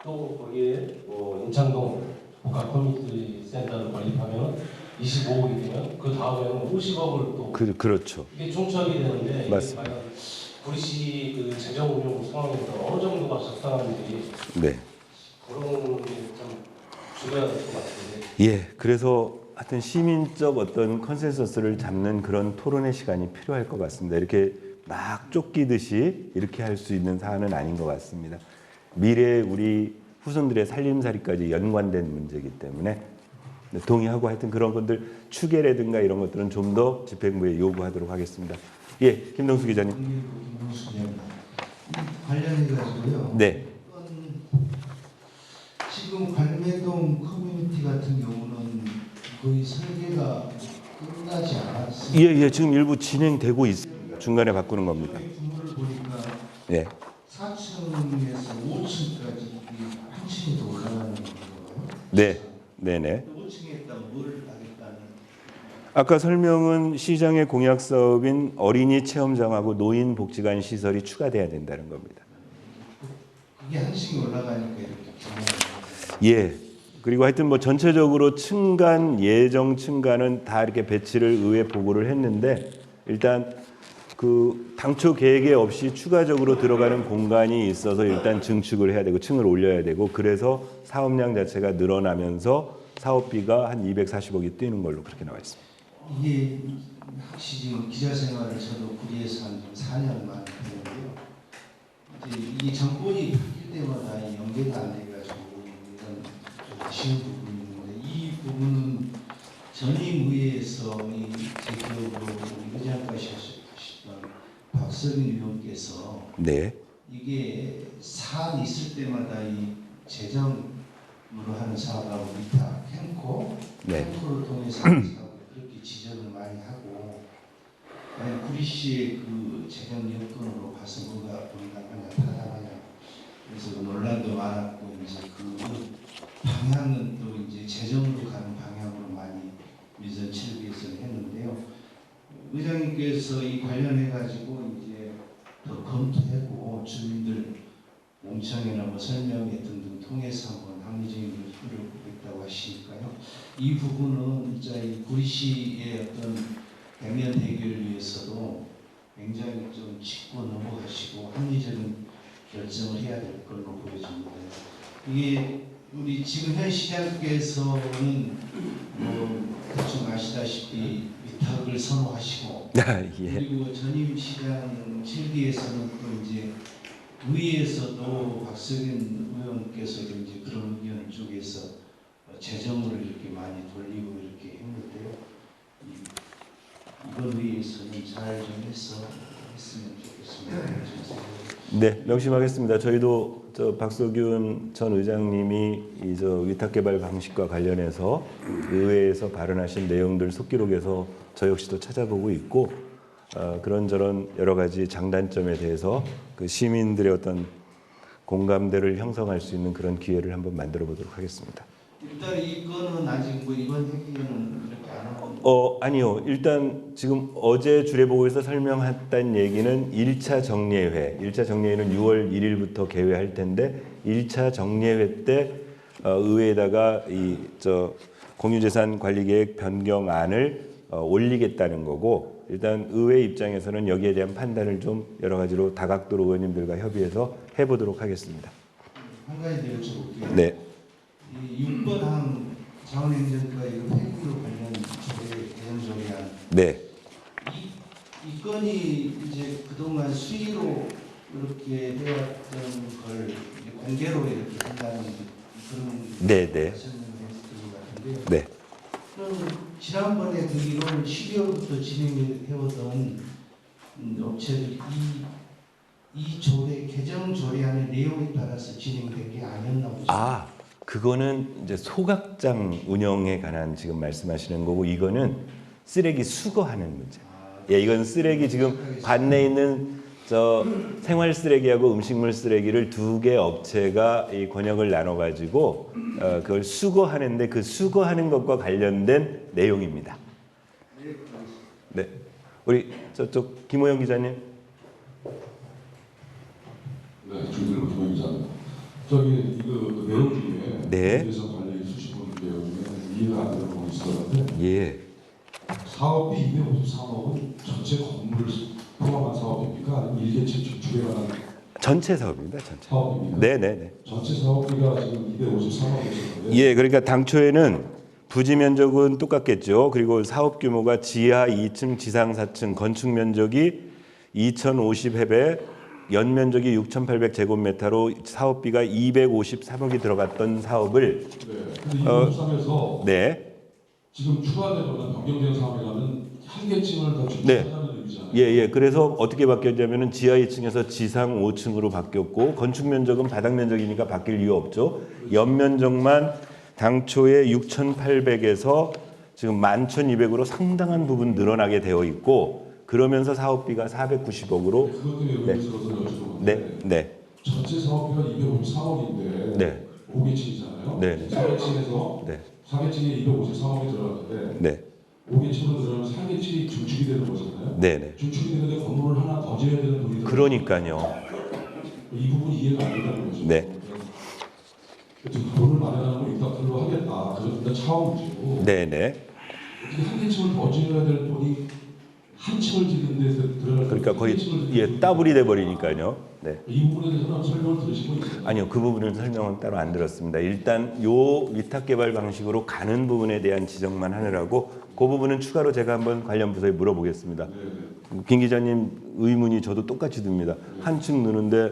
또 거기에 인창동 복합 커뮤니티 센터를 건립하면 25억이 되면 그 다음에는 50억을 또 그렇죠. 이게 총착이 되는데 맞습니다. 이게 과연 구리시 그 재정 운용 상황에서 어느 정도가 적당한지 네. 그런 게 좀 줄여야 될 것 같은데. 예. 그래서 하여튼 시민적 어떤 컨센서스를 잡는 그런 토론의 시간이 필요할 것 같습니다. 이렇게 막 쫓기듯이 이렇게 할 수 있는 사안은 아닌 것 같습니다. 미래 우리 후손들의 살림살이까지 연관된 문제이기 때문에 동의하고 하여튼 그런 것들 추계라든가 이런 것들은 좀 더 집행부에 요구하도록 하겠습니다. 예, 김동수 기자님. 김동수 기자님. 관련해 가지고요. 네. 지금 관매동 커뮤니티 같은 경우는 거의 설계가 끝나지 않았습니다. 예, 지금 일부 진행되고 있습니다. 중간에 바꾸는 겁니다. 규모를 보니까 예. 4층에서 5층까지 한 층이 더 올라가는 건가요? 네. 네네. 5층에 있다 뭘 하겠다는. 아까 설명은 시장의 공약 사업인 어린이 체험장하고 노인 복지관 시설이 추가돼야 된다는 겁니다. 그게 한 층이 올라가니까 이렇게 규모가. 예. 그리고 하여튼 뭐 전체적으로 층간 예정 층간은 다 이렇게 배치를 의회 보고를 했는데 일단 그 당초 계획에 없이 추가적으로 들어가는 공간이 있어서 일단 증축을 해야 되고 층을 올려야 되고 그래서 사업량 자체가 늘어나면서 사업비가 한 240억이 뛰는 걸로 그렇게 나와 있습니다. 이게 혹시 지금 기자 생활을 저도 구리에서 한 4년만 했는데요. 이제 이 정권이 바뀔 때마다 연계가 안 돼가지고 이런 좀 아쉬운 부분이 있는데 이 부분은 전임의회에서 제 기억으로 의장까지 하셨던 박서민 의원께서 네. 이게 사안이 있을 때마다 이 재정으로 하는 사업하고 위탁, 탱코, 네. 탱코를 통해서 하는 사업 그렇게 지적을 많이 하고 구리시의 그 재정 여건으로 봐서 뭐가 분당하냐 타당하냐 그래서 논란도 많았고 이제 그 방향은 또 이제 재정으로 가는 방향으로 많이 미전 7기에서 했는데요. 의장님께서 이 관련해 가지고 이제 더 검토하고 주민들 공청회나 뭐 설명회 등등 통해서 한번 합리적인 것을 보겠다고 하시니까요. 이 부분은 진짜 이 구리시의 어떤 대면 해결을 위해서도 굉장히 좀 짚고 넘어가시고 합리적인 결정을 해야 될 걸로 보여집니다. 이게 우리 지금 현 시장께서는 뭐 대충 아시다시피 위탁을 선호하시고 예. 그리고 전임 시장 7기에서는 또 이제 의회에서도 박석인 의원께서 이제 그런 의견 쪽에서 재정을 이렇게 많이 돌리고 이렇게 했는데요. 이번 의회에서는 잘 좀 해서 했으면 좋겠습니다. 네, 명심하겠습니다. 저희도 박석윤 전 의장님이 이 위탁개발 방식과 관련해서 의회에서 발언하신 내용들 속기록에서 저 역시도 찾아보고 있고 그런저런 여러 가지 장단점에 대해서 그 시민들의 어떤 공감대를 형성할 수 있는 그런 기회를 한번 만들어 보도록 하겠습니다. 일단 이 건은 아직 뭐 이번 회기에는 이렇게 안 하고. 아니요. 일단 지금 어제 주례보고에서 설명했던 얘기는 1차 정례회. 1차 정례회는 6월 1일부터 개회할 텐데 1차 정례회 때 의회에다가 공유재산 관리계획 변경안을 올리겠다는 거고 일단 의회 입장에서는 여기에 대한 판단을 좀 여러 가지로 다각도로 의원님들과 협의해서 해보도록 하겠습니다. 한 가지 더 여쭤볼게요. 네. 이 6번 항 자원행정과 이거 폐구로 관련 대정조례안. 네. 이 건이 이제 그동안 수의로 이렇게 해왔던 걸 이제 공개로 이렇게 한다는 그런 네. 설명을 했던 것 같은데요. 네. 그럼 지난번에 듣기로는 12월부터 진행해오던 업체들이 이 조례 개정 조례안의 내용에 따라서 진행된 게 아니었나 보죠. 그거는 이제 소각장 운영에 관한 지금 말씀하시는 거고 이거는 쓰레기 수거하는 문제. 예, 이건 쓰레기 지금 관내에 있는 저 생활 쓰레기하고 음식물 쓰레기를 두 개 업체가 이 권역을 나눠 가지고 그걸 수거하는데 그 수거하는 것과 관련된 내용입니다. 네, 우리 저쪽 김호영 기자님. 네, 주민들 김호 기자입니다. 저기 그 내용 중에 네. 대해서 관련 수십분 내용 중에 이해가 안 되는 부분이 있었는데 예. 사업비 253억은 전체 건물을 포함한 사업입니까? 아니면 일개체 주축에 관한 전체 사업입니다. 전체. 사업입니까? 네네네. 전체 사업비가 지금 253억이었는데 예, 그러니까 당초에는 부지 면적은 똑같겠죠. 그리고 사업 규모가 지하 2층, 지상 4층, 건축 면적이 2,050회배, 연면적이 6,800제곱미터로 사업비가 253억이 들어갔던 사업을 근데 253에서 네, 지금 추가되거나 변경된 사업이라면 한 개층을 더 네. 주축하는 의미잖아요. 예. 그래서 어떻게 바뀌었냐면은 지하 2층에서 지상 5층으로 바뀌었고 건축 면적은 바닥 면적이니까 바뀔 이유 없죠. 연면적만 당초에 6,800에서 지금 11,200으로 상당한 부분 늘어나게 되어 있고 그러면서 사업비가 490억으로 그것 때문에 의문스러워서 여쭤보는데 네. 전체 사업비가 253억인데 네. 5개층이잖아요. 네. 4개층에서 네. 4개층에 253억이 들어갔는데 네. 5개층으로 들어가면 4개층이 중축이 되는 거잖아요. 네. 중축이 되는데 건물을 하나 더 지어야 되는 돈이 들어가요. 그러니까요. 이 부분이 이해가 안 된다는 거죠. 네. 지금 돈을 마련하는 걸 일단 별로 하겠다. 그래서 일단 차원 문제고 네. 어떻게 한 개층을 더 지어야 될 돈이 한 층을 짓는 데서 들어갈 그러니까 한 거의 개층을 짓는 예, 돈이 따블이 돼 버리니까요. 네. 이 부분에 대해서는 설명을 들으신 거 있어요? 아니요, 그 부분을 설명은 따로 안 들었습니다. 일단 요 위탁 개발 방식으로 가는 부분에 대한 지적만 하느라고 그 부분은 추가로 제가 한번 관련 부서에 물어보겠습니다. 김 기자님 의문이 저도 똑같이 듭니다. 한 층 느는데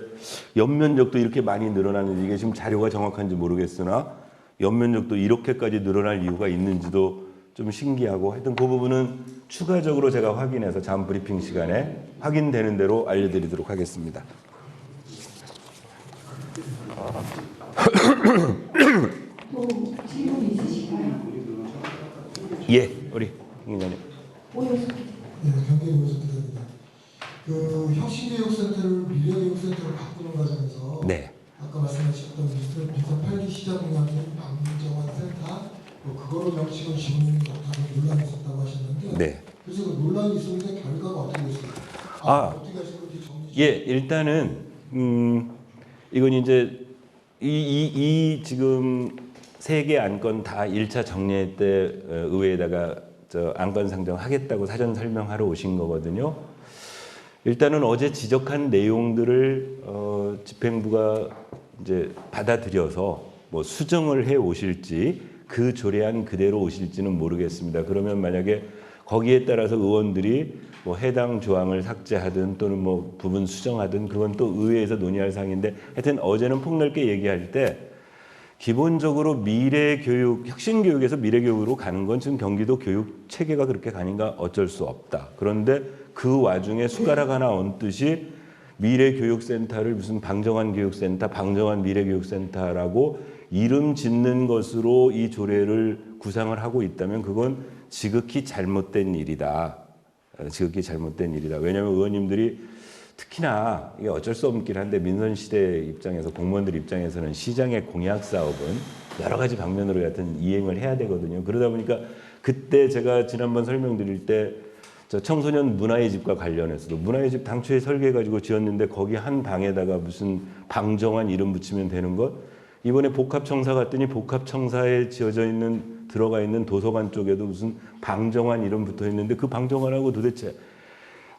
연면적도 이렇게 많이 늘어나는지 이게 지금 자료가 정확한지 모르겠으나 연면적도 이렇게까지 늘어날 이유가 있는지도 좀 신기하고 하여튼 그 부분은 추가적으로 제가 확인해서 다음 브리핑 시간에 확인되는 대로 알려드리도록 하겠습니다. 또 질문 있으실까요? 예, 우리 김 기자님. 오연수 네, 경기도에서 기자입니다. 그 혁신교육센터를 미래교육센터로 바꾸는 과정에서 네. 아까 말씀하셨던 비슷한 8기 시작 공약인 방정환 센터 그거로 명칭을 지원이 없다는 논란이 있었다고 하셨는데 네. 그래서 그 논란이 있었는데 결과가 어떻게 됐습니까? 어떻게 하신 건지 정리 좀 예, 일단은 이건 이제 이 지금 세 개 안건 다 1차 정례 때 의회에다가 저 안건 상정하겠다고 사전 설명하러 오신 거거든요. 일단은 어제 지적한 내용들을 집행부가 이제 받아들여서 뭐 수정을 해 오실지 그 조례안 그대로 오실지는 모르겠습니다. 그러면 만약에 거기에 따라서 의원들이 뭐 해당 조항을 삭제하든 또는 뭐 부분 수정하든 그건 또 의회에서 논의할 사항인데 하여튼 어제는 폭넓게 얘기할 때 기본적으로 미래교육, 혁신교육에서 미래교육으로 가는 건 지금 경기도 교육 체계가 그렇게 가니까 어쩔 수 없다. 그런데 그 와중에 숟가락 하나 얹듯이 미래교육센터를 무슨 방정환 교육센터, 방정환 미래교육센터라고 이름 짓는 것으로 이 조례를 구상을 하고 있다면 그건 지극히 잘못된 일이다. 지극히 잘못된 일이다. 왜냐하면 의원님들이 특히나 이게 어쩔 수 없긴 한데 민선시대 입장에서 공무원들 입장에서는 시장의 공약 사업은 여러 가지 방면으로 여하튼 이행을 해야 되거든요. 그러다 보니까 그때 제가 지난번 설명드릴 때 저 청소년 문화의 집과 관련해서도 문화의 집 당초에 설계해가지고 지었는데 거기 한 방에다가 무슨 방정환 이름 붙이면 되는 것 이번에 복합청사 갔더니 복합청사에 지어져 있는 들어가 있는 도서관 쪽에도 무슨 방정환 이름 붙어 있는데 그 방정환하고 도대체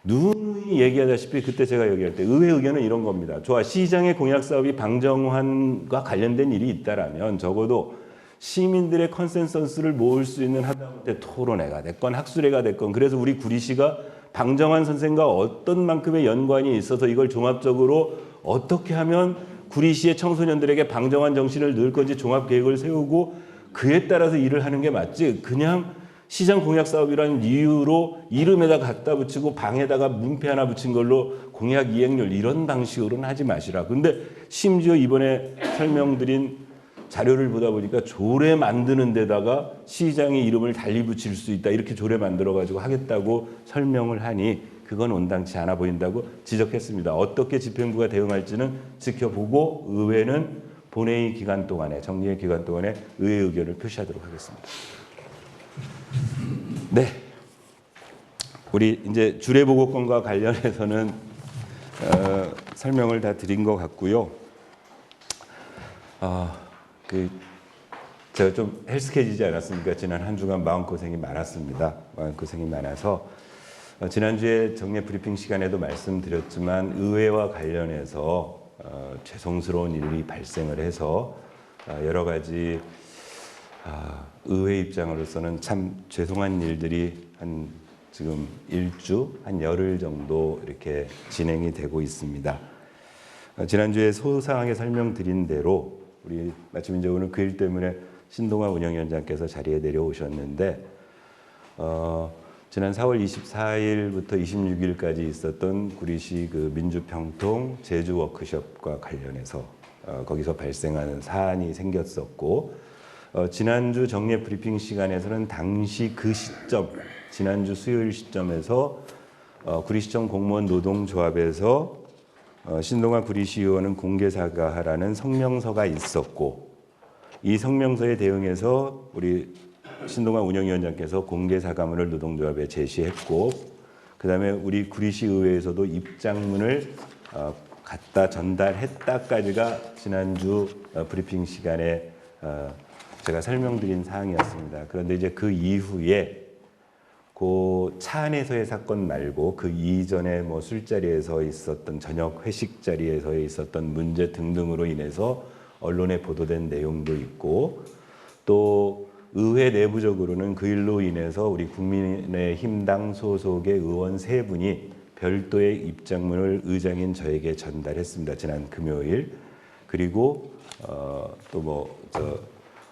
누누이 얘기하다시피 그때 제가 얘기할 때 의회 의견은 이런 겁니다. 좋아, 시장의 공약 사업이 방정환과 관련된 일이 있다라면 적어도 시민들의 컨센서스를 모을 수 있는 하다못해 토론회가 됐건 학술회가 됐건 그래서 우리 구리시가 방정환 선생과 어떤 만큼의 연관이 있어서 이걸 종합적으로 어떻게 하면 구리시의 청소년들에게 방정환 정신을 넣을 건지 종합 계획을 세우고 그에 따라서 일을 하는 게 맞지 그냥 시장 공약 사업이라는 이유로 이름에다 갖다 붙이고 방에다가 문패 하나 붙인 걸로 공약 이행률 이런 방식으로는 하지 마시라. 근데 심지어 이번에 설명드린 자료를 보다 보니까 조례 만드는 데다가 시장의 이름을 달리 붙일 수 있다. 이렇게 조례 만들어가지고 하겠다고 설명을 하니 그건 온당치 않아 보인다고 지적했습니다. 어떻게 집행부가 대응할지는 지켜보고 의회는 본회의 기간 동안에, 정리의 기간 동안에 의회 의견을 표시하도록 하겠습니다. 네. 우리 이제 주례보고권과 관련해서는 설명을 다 드린 것 같고요. 제가 좀 헬스케지지 않았습니까? 지난 한 주간 마음고생이 많았습니다. 마음고생이 많아서 지난주에 정례 브리핑 시간에도 말씀드렸지만 의회와 관련해서 죄송스러운 일이 발생을 해서 여러 가지 의회 입장으로서는 참 죄송한 일들이 한 지금 일주, 한 열흘 정도 이렇게 진행이 되고 있습니다. 지난주에 소상하게 설명드린 대로 우리 마침 이제 오늘 그 일 때문에 신동아 운영위원장께서 자리에 내려오셨는데 지난 4월 24일부터 26일까지 있었던 구리시 그 민주평통 제주 워크숍과 관련해서 거기서 발생하는 사안이 생겼었고 지난주 정례 브리핑 시간에서는 당시 그 시점 지난주 수요일 시점에서 구리시청 공무원 노동조합에서 신동아 구리시 의원은 공개 사과하라는 성명서가 있었고 이 성명서에 대응해서 우리 신동아 운영위원장께서 공개 사과문을 노동조합에 제시했고 그다음에 우리 구리시 의회에서도 입장문을 갖다 전달했다까지가 지난주 브리핑 시간에 제가 설명드린 사항이었습니다. 그런데 이제 그 이후에 그 차 안에서의 사건 말고 그 이전에 뭐 술자리에서 있었던 저녁 회식 자리에서 있었던 문제 등등으로 인해서 언론에 보도된 내용도 있고 또 의회 내부적으로는 그 일로 인해서 우리 국민의힘당 소속의 의원 3분이 별도의 입장문을 의장인 저에게 전달했습니다. 지난 금요일. 그리고 또 뭐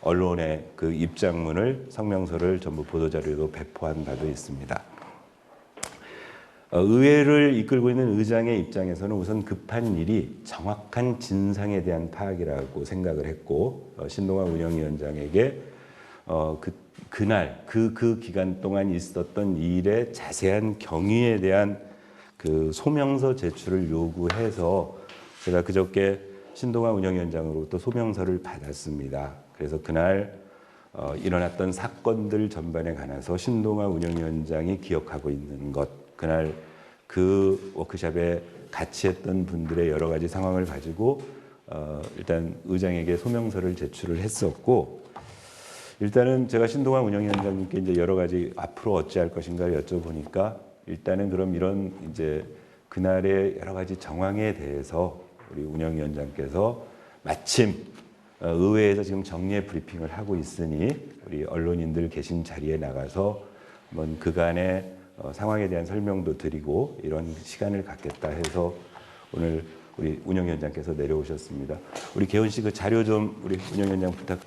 언론에 그 입장문을 성명서를 전부 보도자료로 배포한 바도 있습니다. 의회를 이끌고 있는 의장의 입장에서는 우선 급한 일이 정확한 진상에 대한 파악이라고 생각을 했고 신동아 운영위원장에게 그날 그 기간 동안 있었던 일의 자세한 경위에 대한 그 소명서 제출을 요구해서 제가 그저께 신동아 운영위원장으로부터 소명서를 받았습니다. 그래서 그날 일어났던 사건들 전반에 관해서 신동아 운영위원장이 기억하고 있는 것, 그날 그 워크숍에 같이 했던 분들의 여러 가지 상황을 가지고 일단 의장에게 소명서를 제출을 했었고 일단은 제가 신동아 운영위원장님께 이제 여러 가지 앞으로 어찌할 것인가를 여쭤보니까 일단은 그럼 이런 이제 그날의 여러 가지 정황에 대해서 우리 운영위원장께서 마침 의회에서 지금 정례 브리핑을 하고 있으니 우리 언론인들 계신 자리에 나가서 한번 그간의 상황에 대한 설명도 드리고 이런 시간을 갖겠다 해서 오늘 우리 운영위원장께서 내려오셨습니다. 우리 개원 씨 그 자료 좀 우리 운영위원장 부탁.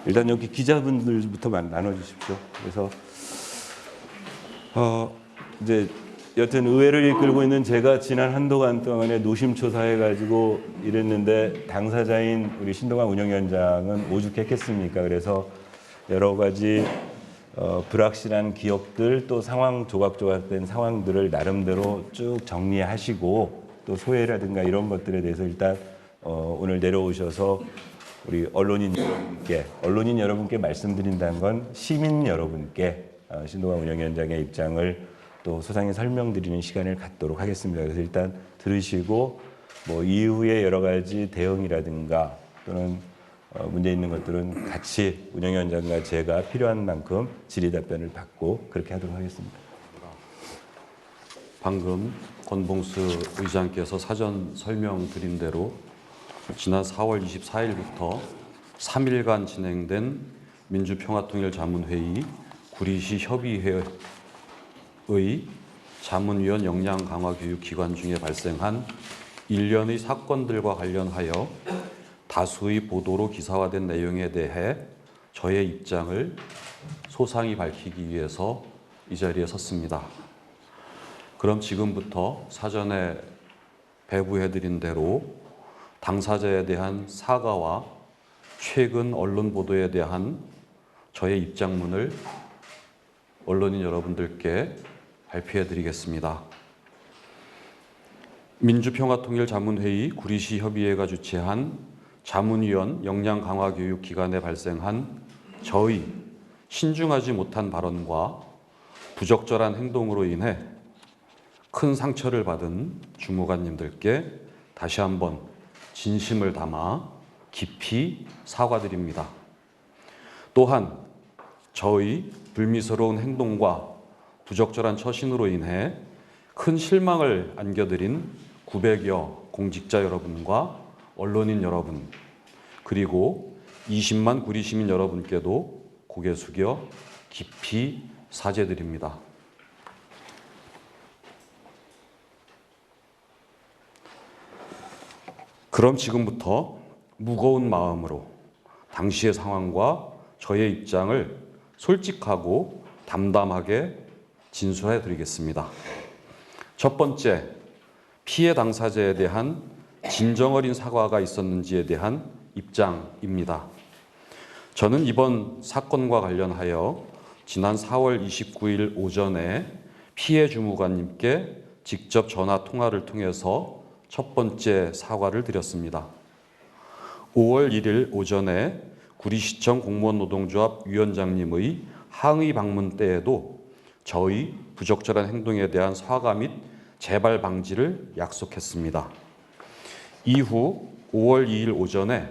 일단 여기 기자분들부터 나눠주십시오. 그래서 이제 여튼 의회를 이끌고 있는 제가 지난 한동안 동안에 노심초사해가지고 이랬는데 당사자인 우리 신동아 운영위원장은 오죽했겠습니까? 그래서 여러 가지 불확실한 기억들 또 상황 조각조각된 상황들을 나름대로 쭉 정리하시고 또 소회라든가 이런 것들에 대해서 일단 오늘 내려오셔서 우리 언론인 여러분께 말씀드린다는 건 시민 여러분께 신동아 운영위원장의 입장을 또 소상히 설명드리는 시간을 갖도록 하겠습니다. 그래서 일단 들으시고 뭐 이후에 여러 가지 대응이라든가 또는 문제 있는 것들은 같이 운영위원장과 제가 필요한 만큼 질의 답변을 받고 그렇게 하도록 하겠습니다. 방금 권봉수 의장께서 사전 설명드린 대로 지난 4월 24일부터 3일간 진행된 민주평화통일자문회의 구리시 협의회의 자문위원 역량 강화 교육 기간 중에 발생한 일련의 사건들과 관련하여 다수의 보도로 기사화된 내용에 대해 저의 입장을 소상히 밝히기 위해서 이 자리에 섰습니다. 그럼 지금부터 사전에 배부해드린 대로 당사자에 대한 사과와 최근 언론 보도에 대한 저의 입장문을 언론인 여러분들께 발표해 드리겠습니다. 민주평화통일자문회의 구리시 협의회가 주최한 자문위원 역량 강화 교육 기간에 발생한 저의 신중하지 못한 발언과 부적절한 행동으로 인해 큰 상처를 받은 주무관님들께 다시 한번 진심을 담아 깊이 사과드립니다. 또한 저의 불미스러운 행동과 부적절한 처신으로 인해 큰 실망을 안겨드린 900여 공직자 여러분과 언론인 여러분, 그리고 20만 구리 시민 여러분께도 고개 숙여 깊이 사죄드립니다. 그럼 지금부터 무거운 마음으로 당시의 상황과 저의 입장을 솔직하고 담담하게 진술해 드리겠습니다. 첫 번째, 피해 당사자에 대한 진정어린 사과가 있었는지에 대한 입장입니다. 저는 이번 사건과 관련하여 지난 4월 29일 오전에 피해 주무관님께 직접 전화 통화를 통해서 첫 번째 사과를 드렸습니다. 5월 1일 오전에 구리시청 공무원노동조합 위원장님의 항의 방문 때에도 저의 부적절한 행동에 대한 사과 및 재발 방지를 약속했습니다. 이후 5월 2일 오전에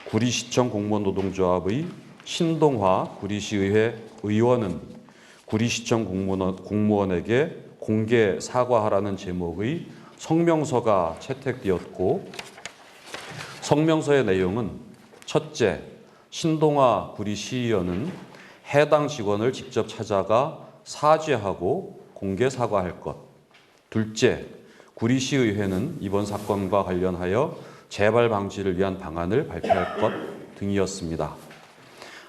구리시청 공무원노동조합의 신동화 구리시의회 의원은 구리시청 공무원에게 공개 사과하라는 제목의 성명서가 채택되었고, 성명서의 내용은 첫째, 신동화 구리시의원은 해당 직원을 직접 찾아가 사죄하고 공개 사과할 것. 둘째, 구리시의회는 이번 사건과 관련하여 재발 방지를 위한 방안을 발표할 것 등이었습니다.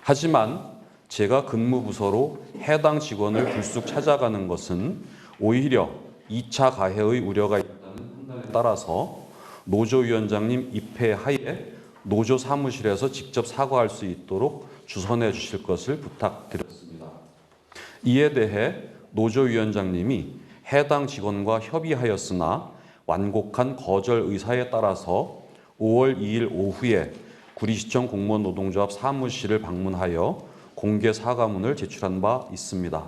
하지만 제가 근무부서로 해당 직원을 불쑥 찾아가는 것은 오히려 2차 가해의 우려가 있다는 판단에 따라서 노조위원장님 입회 하에 노조 사무실에서 직접 사과할 수 있도록 주선해 주실 것을 부탁드렸습니다. 이에 대해 노조위원장님이 해당 직원과 협의하였으나 완곡한 거절 의사에 따라서 5월 2일 오후에 구리시청 공무원노동조합 사무실을 방문하여 공개 사과문을 제출한 바 있습니다.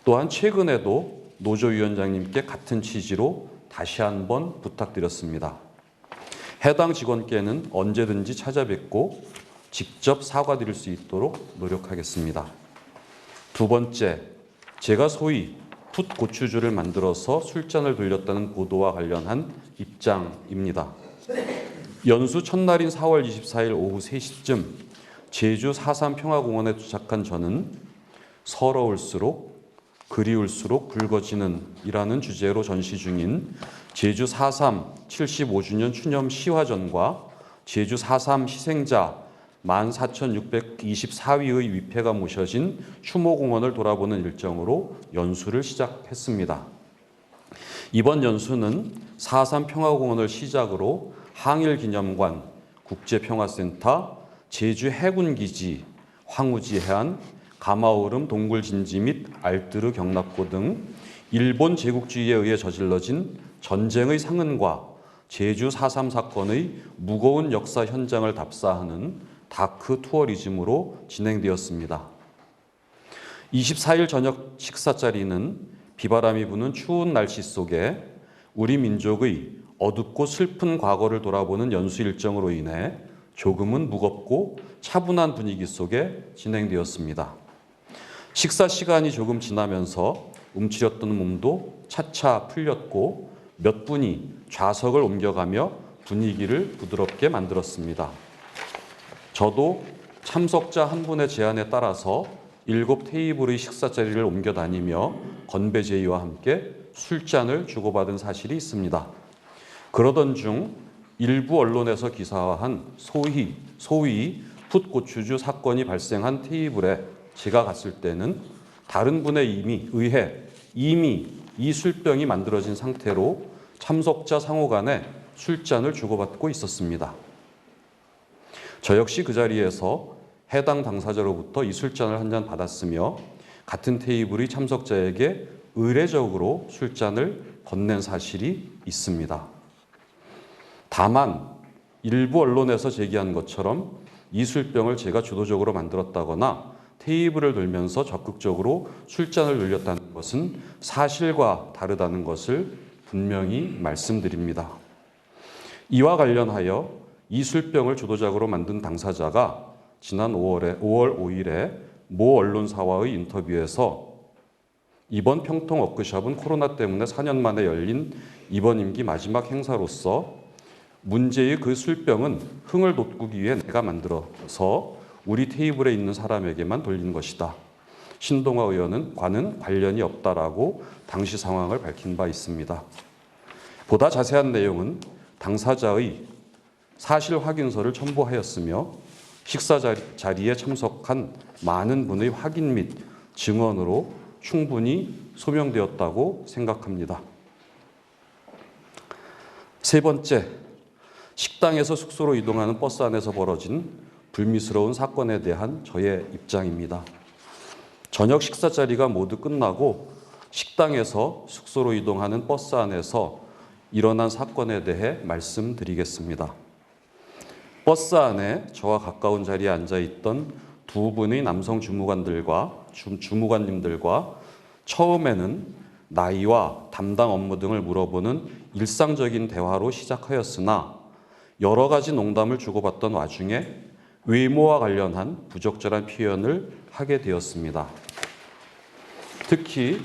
또한 최근에도 노조위원장님께 같은 취지로 다시 한번 부탁드렸습니다. 해당 직원께는 언제든지 찾아뵙고 직접 사과드릴 수 있도록 노력하겠습니다. 두 번째, 제가 소위 풋고추주를 만들어서 술잔을 돌렸다는 보도와 관련한 입장입니다. 연수 첫날인 4월 24일 오후 3시쯤 제주 4.3 평화공원에 도착한 저는 서러울수록 그리울수록 붉어지는 이라는 주제로 전시 중인 제주 4.3 75주년 추념 시화전과 제주 4.3 희생자 14,624위의 위패가 모셔진 추모공원을 돌아보는 일정으로 연수를 시작했습니다. 이번 연수는 4.3 평화공원을 시작으로 항일기념관, 국제평화센터, 제주 해군기지, 황우지 해안, 가마오름 동굴진지 및 알뜨르 경납고 등 일본 제국주의에 의해 저질러진 전쟁의 상흔과 제주 4.3 사건의 무거운 역사 현장을 답사하는 다크 투어리즘으로 진행되었습니다. 24일 저녁 식사 자리는 비바람이 부는 추운 날씨 속에 우리 민족의 어둡고 슬픈 과거를 돌아보는 연수 일정으로 인해 조금은 무겁고 차분한 분위기 속에 진행되었습니다. 식사 시간이 조금 지나면서 움츠렸던 몸도 차차 풀렸고 몇 분이 좌석을 옮겨가며 분위기를 부드럽게 만들었습니다. 저도 참석자 한 분의 제안에 따라서 7 테이블의 식사 자리를 옮겨 다니며 건배 제의와 함께 술잔을 주고받은 사실이 있습니다. 그러던 중 일부 언론에서 기사화한 소위 풋고추주 사건이 발생한 테이블에 제가 갔을 때는 다른 분에 의해 이미 이 술병이 만들어진 상태로 참석자 상호 간에 술잔을 주고받고 있었습니다. 저 역시 그 자리에서 해당 당사자로부터 이 술잔을 한 잔 받았으며 같은 테이블의 참석자에게 의례적으로 술잔을 건넨 사실이 있습니다. 다만 일부 언론에서 제기한 것처럼 이 술병을 제가 주도적으로 만들었다거나 테이블을 돌면서 적극적으로 술잔을 늘렸다는 것은 사실과 다르다는 것을 분명히 말씀드립니다. 이와 관련하여 이 술병을 주도적으로 만든 당사자가 지난 5월 5일에 모 언론사와의 인터뷰에서 이번 평통 워크숍은 코로나 때문에 4년 만에 열린 이번 임기 마지막 행사로서 문제의 그 술병은 흥을 돋구기 위해 내가 만들어서 우리 테이블에 있는 사람에게만 돌린 것이다. 신동아 의원은 과는 관련이 없다라고 당시 상황을 밝힌 바 있습니다. 보다 자세한 내용은 당사자의 사실 확인서를 첨부하였으며 식사 자리에 참석한 많은 분의 확인 및 증언으로 충분히 소명되었다고 생각합니다. 세 번째, 식당에서 숙소로 이동하는 버스 안에서 벌어진 불미스러운 사건에 대한 저의 입장입니다. 저녁 식사 자리가 모두 끝나고 식당에서 숙소로 이동하는 버스 안에서 일어난 사건에 대해 말씀드리겠습니다. 버스 안에 저와 가까운 자리에 앉아있던 두 분의 남성 주무관님들과 처음에는 나이와 담당 업무 등을 물어보는 일상적인 대화로 시작하였으나 여러 가지 농담을 주고받던 와중에 외모와 관련한 부적절한 표현을 하게 되었습니다. 특히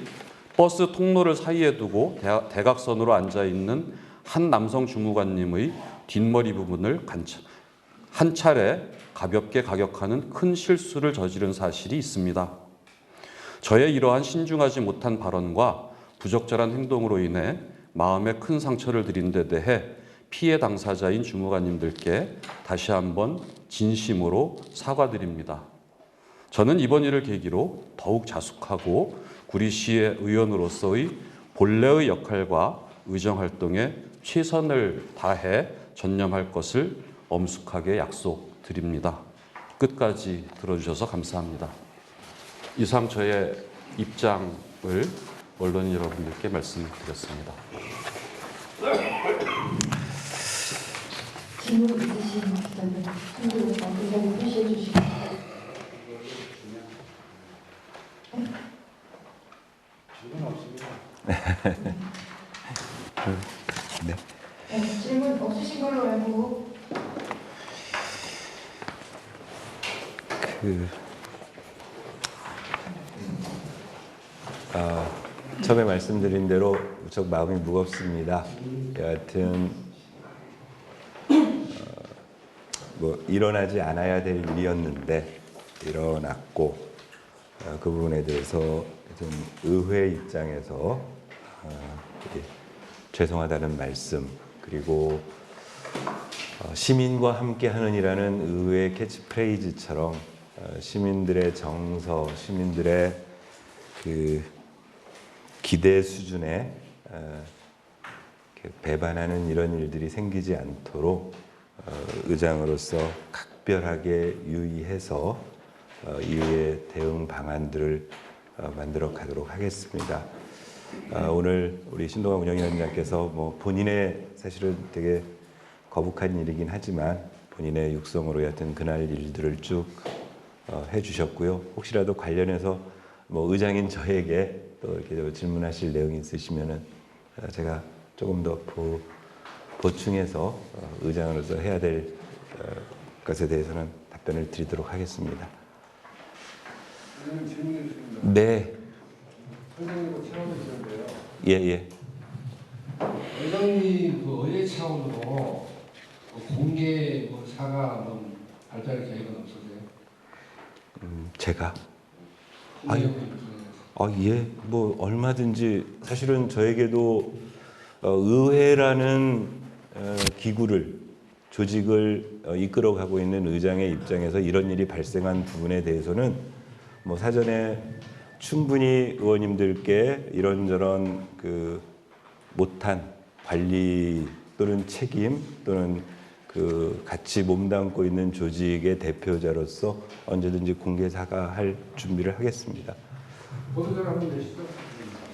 버스 통로를 사이에 두고 대각선으로 앉아있는 한 남성 주무관님의 뒷머리 부분을 한 차례 가볍게 가격하는 큰 실수를 저지른 사실이 있습니다. 저의 이러한 신중하지 못한 발언과 부적절한 행동으로 인해 마음에 큰 상처를 드린 데 대해 피해 당사자인 주무관님들께 다시 한번 진심으로 사과드립니다. 저는 이번 일을 계기로 더욱 자숙하고 구리시의 의원으로서의 본래의 역할과 의정활동에 최선을 다해 전념할 것을 엄숙하게 약속드립니다. 끝까지 들어주셔서 감사합니다. 이상 저의 입장을 언론인 여러분들께 말씀드렸습니다. 질문 있으신 기자님, 한국에서 표시해 주시기 바랍니다. 네. 네, 질문 없으신 걸로 알고 처음에 말씀드린 대로 무척 마음이 무겁습니다. 여하튼 일어나지 않아야 될 일이었는데 일어났고 그 부분에 대해서 좀 의회 입장에서 죄송하다는 말씀, 그리고 시민과 함께하는이라는 의회 캐치프레이즈처럼 시민들의 정서, 시민들의 그 기대 수준에 배반하는 이런 일들이 생기지 않도록 의장으로서 각별하게 유의해서 이후에 대응 방안들을 만들어 가도록 하겠습니다. 오늘 우리 신동아 운영위원장께서 본인의 사실은 되게 거북한 일이긴 하지만 본인의 육성으로 여하튼 그날 일들을 쭉 해주셨고요. 혹시라도 관련해서 의장인 저에게 또 이렇게 질문하실 내용이 있으시면은 제가 조금 더 보충해서 의장으로서 해야 될 것에 대해서는 답변을 드리도록 하겠습니다. 네. 선생님과 체험해주는데요. 예. 의장님 의회 차원으로 공개 사과 발표할 계획은 없으세요? 제가? 예. 얼마든지 사실은 저에게도 의회라는 기구를 조직을 이끌어가고 있는 의장의 입장에서 이런 일이 발생한 부분에 대해서는 사전에 충분히 의원님들께 이런저런 못한 관리 또는 책임 또는 같이 몸담고 있는 조직의 대표자로서 언제든지 공개 사과할 준비를 하겠습니다. 보도자료 하면 되시죠?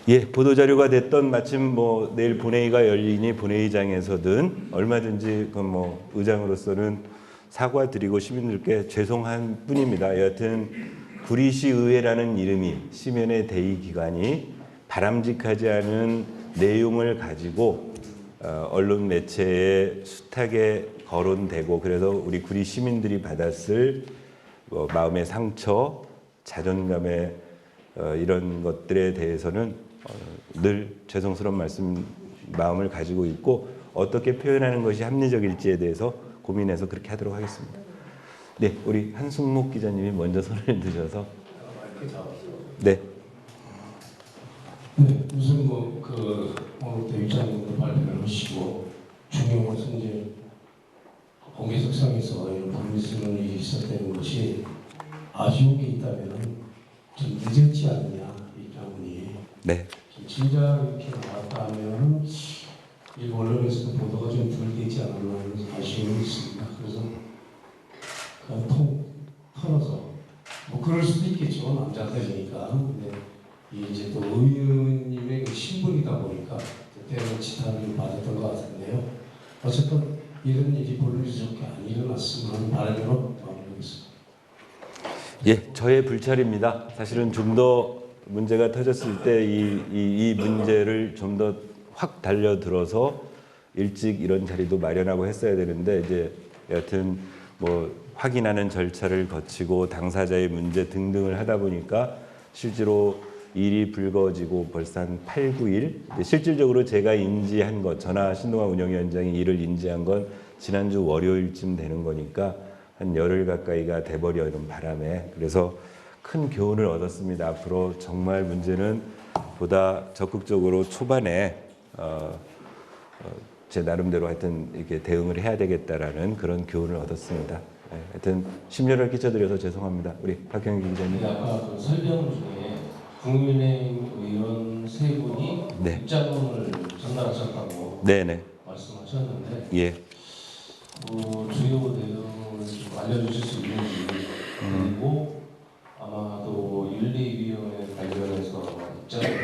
예, 보도자료가 됐던 마침 뭐 내일 본회의가 열리니 본회의장에서든 얼마든지 그 뭐 의장으로서는 사과드리고 시민들께 죄송한 뿐입니다. 여하튼 구리시 의회라는 이름이 시민의 대의 기관이 바람직하지 않은 내용을 가지고 언론 매체에 숱하게 거론되고 그래서 우리 구리 시민들이 받았을 마음의 상처, 자존감의 이런 것들에 대해서는 늘 죄송스러운 마음을 가지고 있고 어떻게 표현하는 것이 합리적일지에 대해서 고민해서 그렇게 하도록 하겠습니다. 네, 우리 한승목 기자님이 먼저 손을 드셔서 네. 네, 우선 오늘 대위장님도 발표를 하시고 중요한 것은 이제 공개석상에서 이런 불미스러운 일이 있었다는 것이 아쉬운 게 있다면 좀 늦었지 않느냐 이 장면이 네. 진작 이렇게 나왔다 하면 일부 언론에서도 보도가 좀 덜 되지 않았나 하는 아쉬움이 있습니다. 그래서 그냥 통 털어서 뭐 그럴 수도 있겠죠 남자들이니까. 근데 이제 또 의원님의 그 신분이다 보니까 때로는 지탄을 받았던 것 같은데요. 어쨌든 이런 일이 불미스럽게 안 일어났으면 하는 바람으로 마무리하겠습니다. 예, 저의 불찰입니다. 사실은 좀 더 문제가 터졌을 때 이 문제를 좀 더 확 달려들어서 일찍 이런 자리도 마련하고 했어야 되는데 이제 여하튼 뭐 확인하는 절차를 거치고 당사자의 문제 등등을 하다 보니까 실제로 일이 불거지고 벌써 한 8, 9일 실질적으로 제가 인지한 것 저나 신동아 운영위원장이 일을 인지한 건 지난주 월요일쯤 되는 거니까 한 열흘 가까이가 돼버리는 바람에 그래서 큰 교훈을 얻었습니다. 앞으로 정말 문제는 보다 적극적으로 초반에 제 나름대로 하여튼 이렇게 대응을 해야 되겠다라는 그런 교훈을 얻었습니다. 하여튼 심려를 끼쳐드려서 죄송합니다. 우리 박형기 기자님. 아까 그 설명 중에 국민의힘 의원 세 분이 네. 입장문을 전달하셨다고 네네. 말씀하셨는데 예. 주요 내용을 좀 알려주실 수 있는지 그리고 아마도 윤리위원회 관련해서 입장이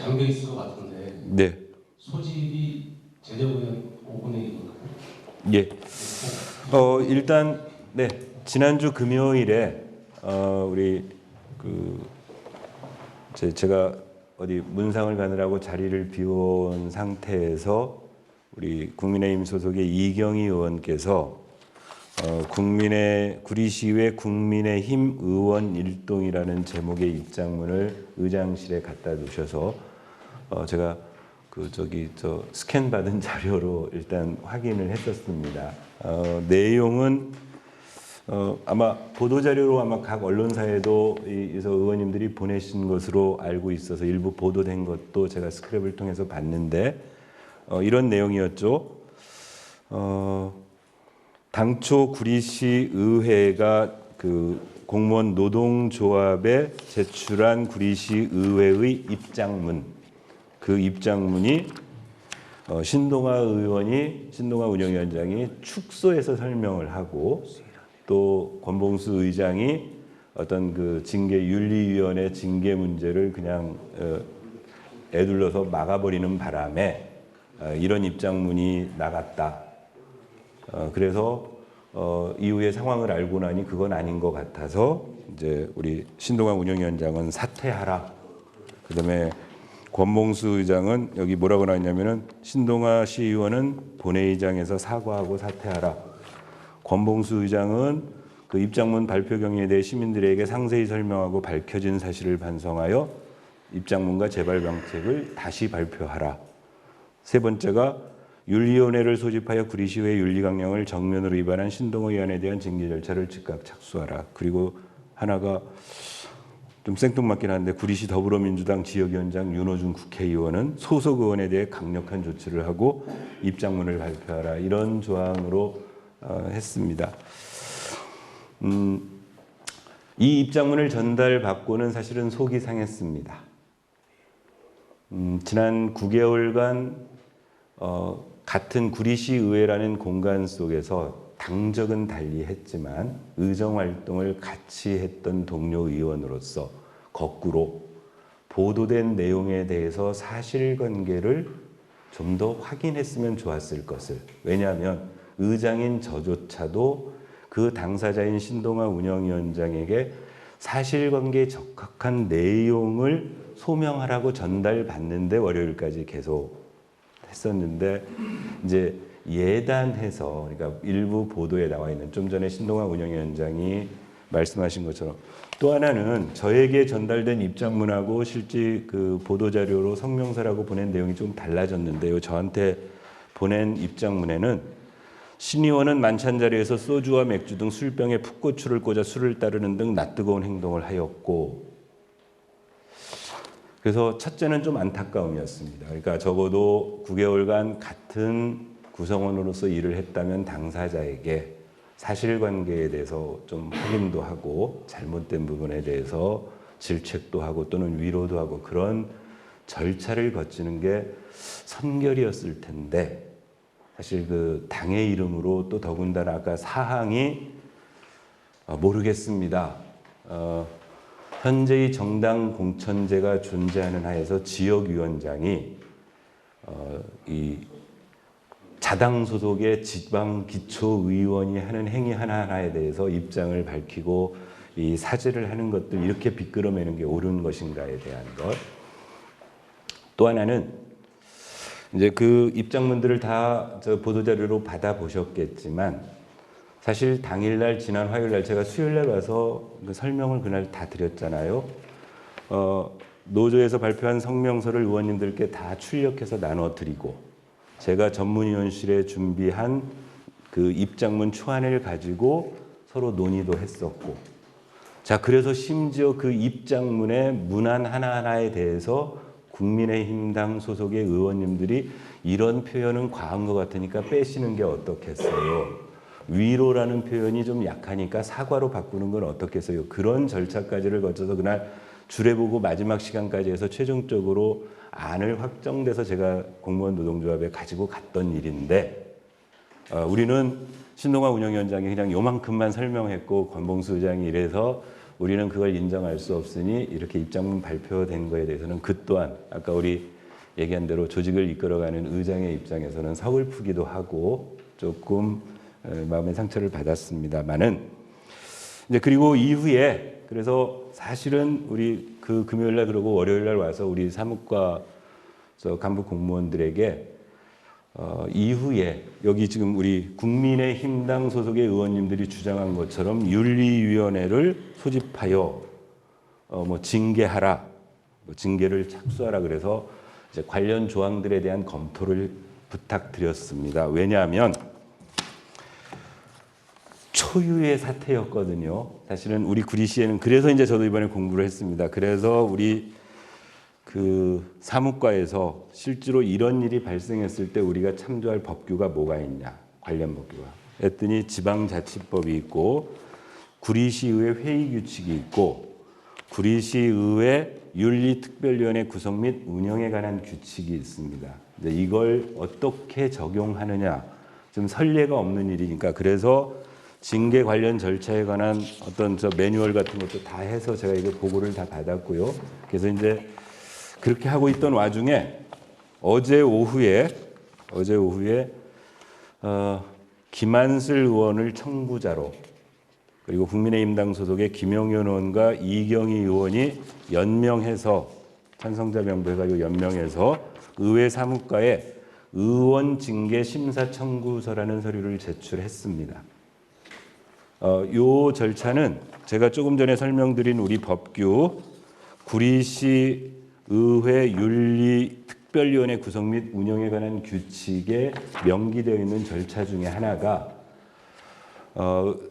담겨 있을 것 같은데 네. 소집이 제적의원 5분의 1인가요? 예. 일단 네 지난주 금요일에 우리 제가 어디 문상을 가느라고 자리를 비워온 상태에서 우리 국민의힘 소속의 이경희 의원께서 구리시의회 국민의힘 의원 일동이라는 제목의 입장문을 의장실에 갖다 두셔서 제가 스캔 받은 자료로 일단 확인을 했었습니다. 내용은 아마 보도자료로 아마 각 언론사에도 의원님들이 보내신 것으로 알고 있어서 일부 보도된 것도 제가 스크랩을 통해서 봤는데 이런 내용이었죠. 당초 구리시 의회가 그 공무원 노동조합에 제출한 구리시 의회의 입장문, 그 입장문이 신동아 운영위원장이 축소해서 설명을 하고 또 권봉수 의장이 어떤 그 윤리위원회 징계 문제를 그냥 애둘러서 막아버리는 바람에 이런 입장문이 나갔다. 그래서 이후에 상황을 알고 나니 그건 아닌 것 같아서 이제 우리 신동아 운영위원장은 사퇴하라. 그다음에 권봉수 의장은 여기 뭐라고 나왔냐면은 신동아 시의원은 본회의장에서 사과하고 사퇴하라. 권봉수 의장은 그 입장문 발표 경위에 대해 시민들에게 상세히 설명하고 밝혀진 사실을 반성하여 입장문과 재발 방책을 다시 발표하라. 세 번째가 윤리위원회를 소집하여 구리시의회 윤리강령을 정면으로 위반한 신동아 의원에 대한 징계 절차를 즉각 착수하라. 그리고 하나가 좀 생뚱맞긴 한데 구리시 더불어민주당 지역위원장 윤호중 국회의원은 소속 의원에 대해 강력한 조치를 하고 입장문을 발표하라. 이런 조항으로 했습니다. 이 입장문을 전달받고는 사실은 속이 상했습니다. 지난 9개월간 같은 구리시 의회라는 공간 속에서 당적은 달리 했지만 의정 활동을 같이 했던 동료 의원으로서 거꾸로 보도된 내용에 대해서 사실관계를 좀 더 확인했으면 좋았을 것을. 왜냐하면 의장인 저조차도 그 당사자인 신동아 운영위원장에게 사실관계에 적합한 내용을 소명하라고 전달받는데 월요일까지 계속 했었는데 이제 예단해서 그러니까 일부 보도에 나와 있는 좀 전에 신동아 운영위원장이 말씀하신 것처럼 또 하나는 저에게 전달된 입장문하고 실제 그 보도자료로 성명서라고 보낸 내용이 좀 달라졌는데요. 저한테 보낸 입장문에는 신 의원은 만찬 자리에서 소주와 맥주 등 술병에 풋고추를 꽂아 술을 따르는 등 낯뜨거운 행동을 하였고 그래서 첫째는 좀 안타까움이었습니다. 그러니까 적어도 9개월간 같은 구성원으로서 일을 했다면 당사자에게 사실관계에 대해서 좀 확인도 하고 잘못된 부분에 대해서 질책도 하고 또는 위로도 하고 그런 절차를 거치는 게 선결이었을 텐데 사실 그 당의 이름으로 또 더군다나 아까 사항이 모르겠습니다. 현재의 정당 공천제가 존재하는 하에서 지역위원장이 이 자당 소속의 지방 기초의원이 하는 행위 하나하나에 대해서 입장을 밝히고 이 사죄를 하는 것들 이렇게 비끄러매는 게 옳은 것인가에 대한 것. 또 하나는 이제 그 입장문들을 다 저 보도자료로 받아보셨겠지만 사실 당일날 지난 화요일날 제가 수요일날 와서 그 설명을 그날 다 드렸잖아요. 노조에서 발표한 성명서를 의원님들께 다 출력해서 나눠드리고 제가 전문위원실에 준비한 그 입장문 초안을 가지고 서로 논의도 했었고 자 그래서 심지어 그 입장문의 문안 하나하나에 대해서 국민의힘당 소속의 의원님들이 이런 표현은 과한 것 같으니까 빼시는 게 어떻겠어요. 위로라는 표현이 좀 약하니까 사과로 바꾸는 건 어떻겠어요. 그런 절차까지를 거쳐서 그날 주례보고 마지막 시간까지 해서 최종적으로 안을 확정돼서 제가 공무원 노동조합에 가지고 갔던 일인데 우리는 신동아 운영위원장이 그냥 요만큼만 설명했고 권봉수 의장이 이래서 우리는 그걸 인정할 수 없으니 이렇게 입장문 발표된 거에 대해서는 그 또한 아까 우리 얘기한 대로 조직을 이끌어가는 의장의 입장에서는 서글프기도 하고 조금 마음의 상처를 받았습니다만은 이제 그리고 이후에 그래서 사실은 우리 그 금요일날 그러고 월요일날 와서 우리 사무과 간부 공무원들에게 이후에 여기 지금 우리 국민의힘당 소속의 의원님들이 주장한 것처럼 윤리위원회를 소집하여 뭐 징계하라, 뭐 징계를 착수하라 그래서 이제 관련 조항들에 대한 검토를 부탁드렸습니다. 왜냐하면 초유의 사태였거든요. 사실은 우리 구리시에는 그래서 이제 저도 이번에 공부를 했습니다. 그래서 우리 그 사무과에서 실제로 이런 일이 발생했을 때 우리가 참조할 법규가 뭐가 있냐 관련 법규가 했더니 지방자치법이 있고 구리시의회 회의규칙이 있고 구리시의회 윤리특별위원회 구성 및 운영에 관한 규칙이 있습니다. 이걸 어떻게 적용하느냐 좀 선례가 없는 일이니까 그래서 징계 관련 절차에 관한 어떤 저 매뉴얼 같은 것도 다 해서 제가 이거 보고를 다 받았고요. 그래서 이제 그렇게 하고 있던 와중에 어제 오후에 김한슬 의원을 청구자로 그리고 국민의힘당 소속의 김영현 의원과 이경희 의원이 연명해서 찬성자 명부해가지고 연명해서 의회 사무과에 의원 징계 심사 청구서라는 서류를 제출했습니다. 요 절차는 제가 조금 전에 설명드린 우리 법규 구리시 의회 윤리특별위원회 구성 및 운영에 관한 규칙에 명기되어 있는 절차 중에 하나가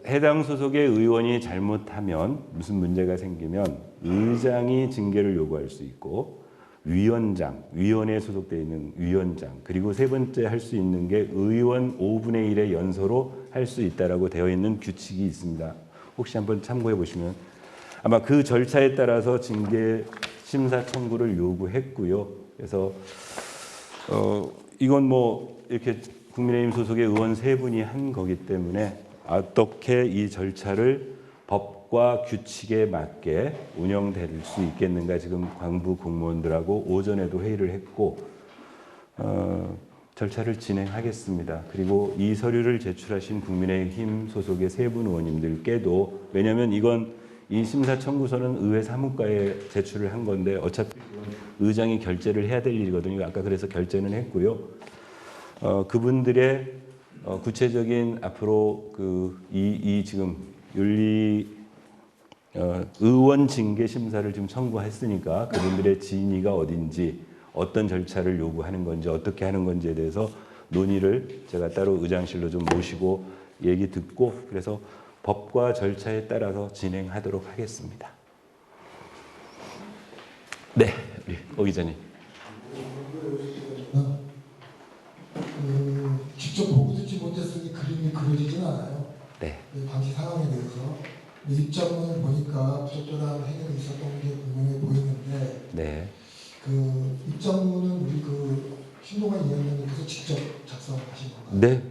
해당 소속의 의원이 잘못하면 무슨 문제가 생기면 의장이 징계를 요구할 수 있고 위원장, 위원회에 소속되어 있는 위원장 그리고 세 번째 할 수 있는 게 의원 5분의 1의 연소로 할 수 있다라고 되어 있는 규칙이 있습니다. 혹시 한번 참고해 보시면 아마 그 절차에 따라서 징계 심사 청구를 요구했고요. 그래서 이건 뭐 이렇게 국민의힘 소속의 의원 세 분이 한 거기 때문에 어떻게 이 절차를 법과 규칙에 맞게 운영될 수 있겠는가 지금 광부 공무원들하고 오전에도 회의를 했고 절차를 진행하겠습니다. 그리고 이 서류를 제출하신 국민의힘 소속의 세 분 의원님들께도 왜냐하면 이건 이 심사 청구서는 의회 사무과에 제출을 한 건데 어차피 의장이 결재를 해야 될 일이거든요. 아까 그래서 결재는 했고요. 그분들의 구체적인 앞으로 이 지금 의원 징계 심사를 지금 청구했으니까 그분들의 진위가 어딘지 어떤 절차를 요구하는 건지 어떻게 하는 건지에 대해서 논의를 제가 따로 의장실로 좀 모시고 얘기 듣고 그래서 법과 절차에 따라서 진행하도록 하겠습니다. 네, 우리 오 기자님. 직접 보고 듣지 못했으니 그림이 그려지진 않아요. 네. 당시 상황에 대해서 입장문을 보니까 부적절한 행위가 있었던 게 분명해 보이는데 네. 그 입장문은 우리 신동환 위원장님께서 직접 작성하신 건가요? 네.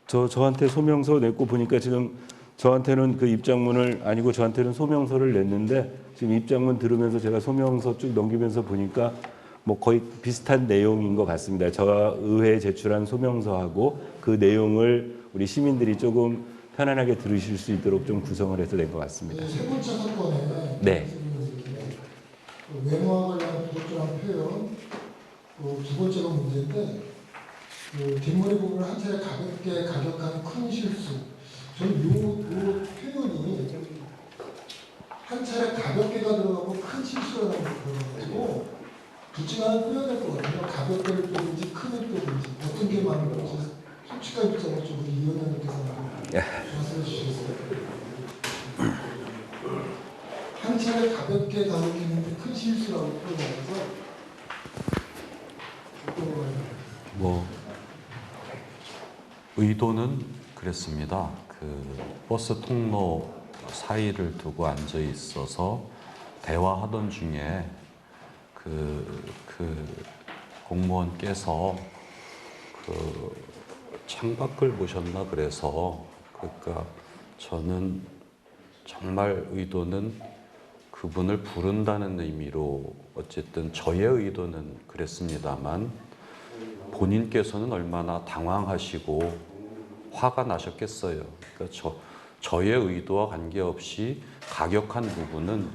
저한테 소명서 냈고 보니까 지금 저한테는 그 입장문을 아니고 저한테는 소명서를 냈는데 지금 입장문 들으면서 제가 소명서 쭉 넘기면서 보니까 뭐 거의 비슷한 내용인 것 같습니다. 저가 의회에 제출한 소명서하고 그 내용을 우리 시민들이 조금 편안하게 들으실 수 있도록 좀 구성을 해서 낸 것 같습니다. 세 번째 사건에 네. 외모와 관련한 부적절한 표현, 두 번째가 문제인데 뒷머리 부분을 한 차례 가볍게 가격하는 큰 실수. 저는 요 표현이 한 차례 가볍게가 들어가고 큰 실수라는 게 들어가지고 둘 중에 하나 표현할 것 같아요. 가볍게를 빼든지 큰을 빼든지 어떤 게 맞는 건지 솔직한 입장을 좀 우리 위원장님께서 말씀해 주시겠어요? 한 차례 가볍게 가격했는데 큰 실수라고 표현해서 뭐 의도는 그랬습니다. 버스 통로 사이를 두고 앉아 있어서 대화하던 중에 그 공무원께서 창밖을 보셨나 그래서 그러니까 저는 정말 의도는 그분을 부른다는 의미로 어쨌든 저의 의도는 그랬습니다만 본인께서는 얼마나 당황하시고 화가 나셨겠어요. 그러니까 저의 의도와 관계없이 가격한 부분은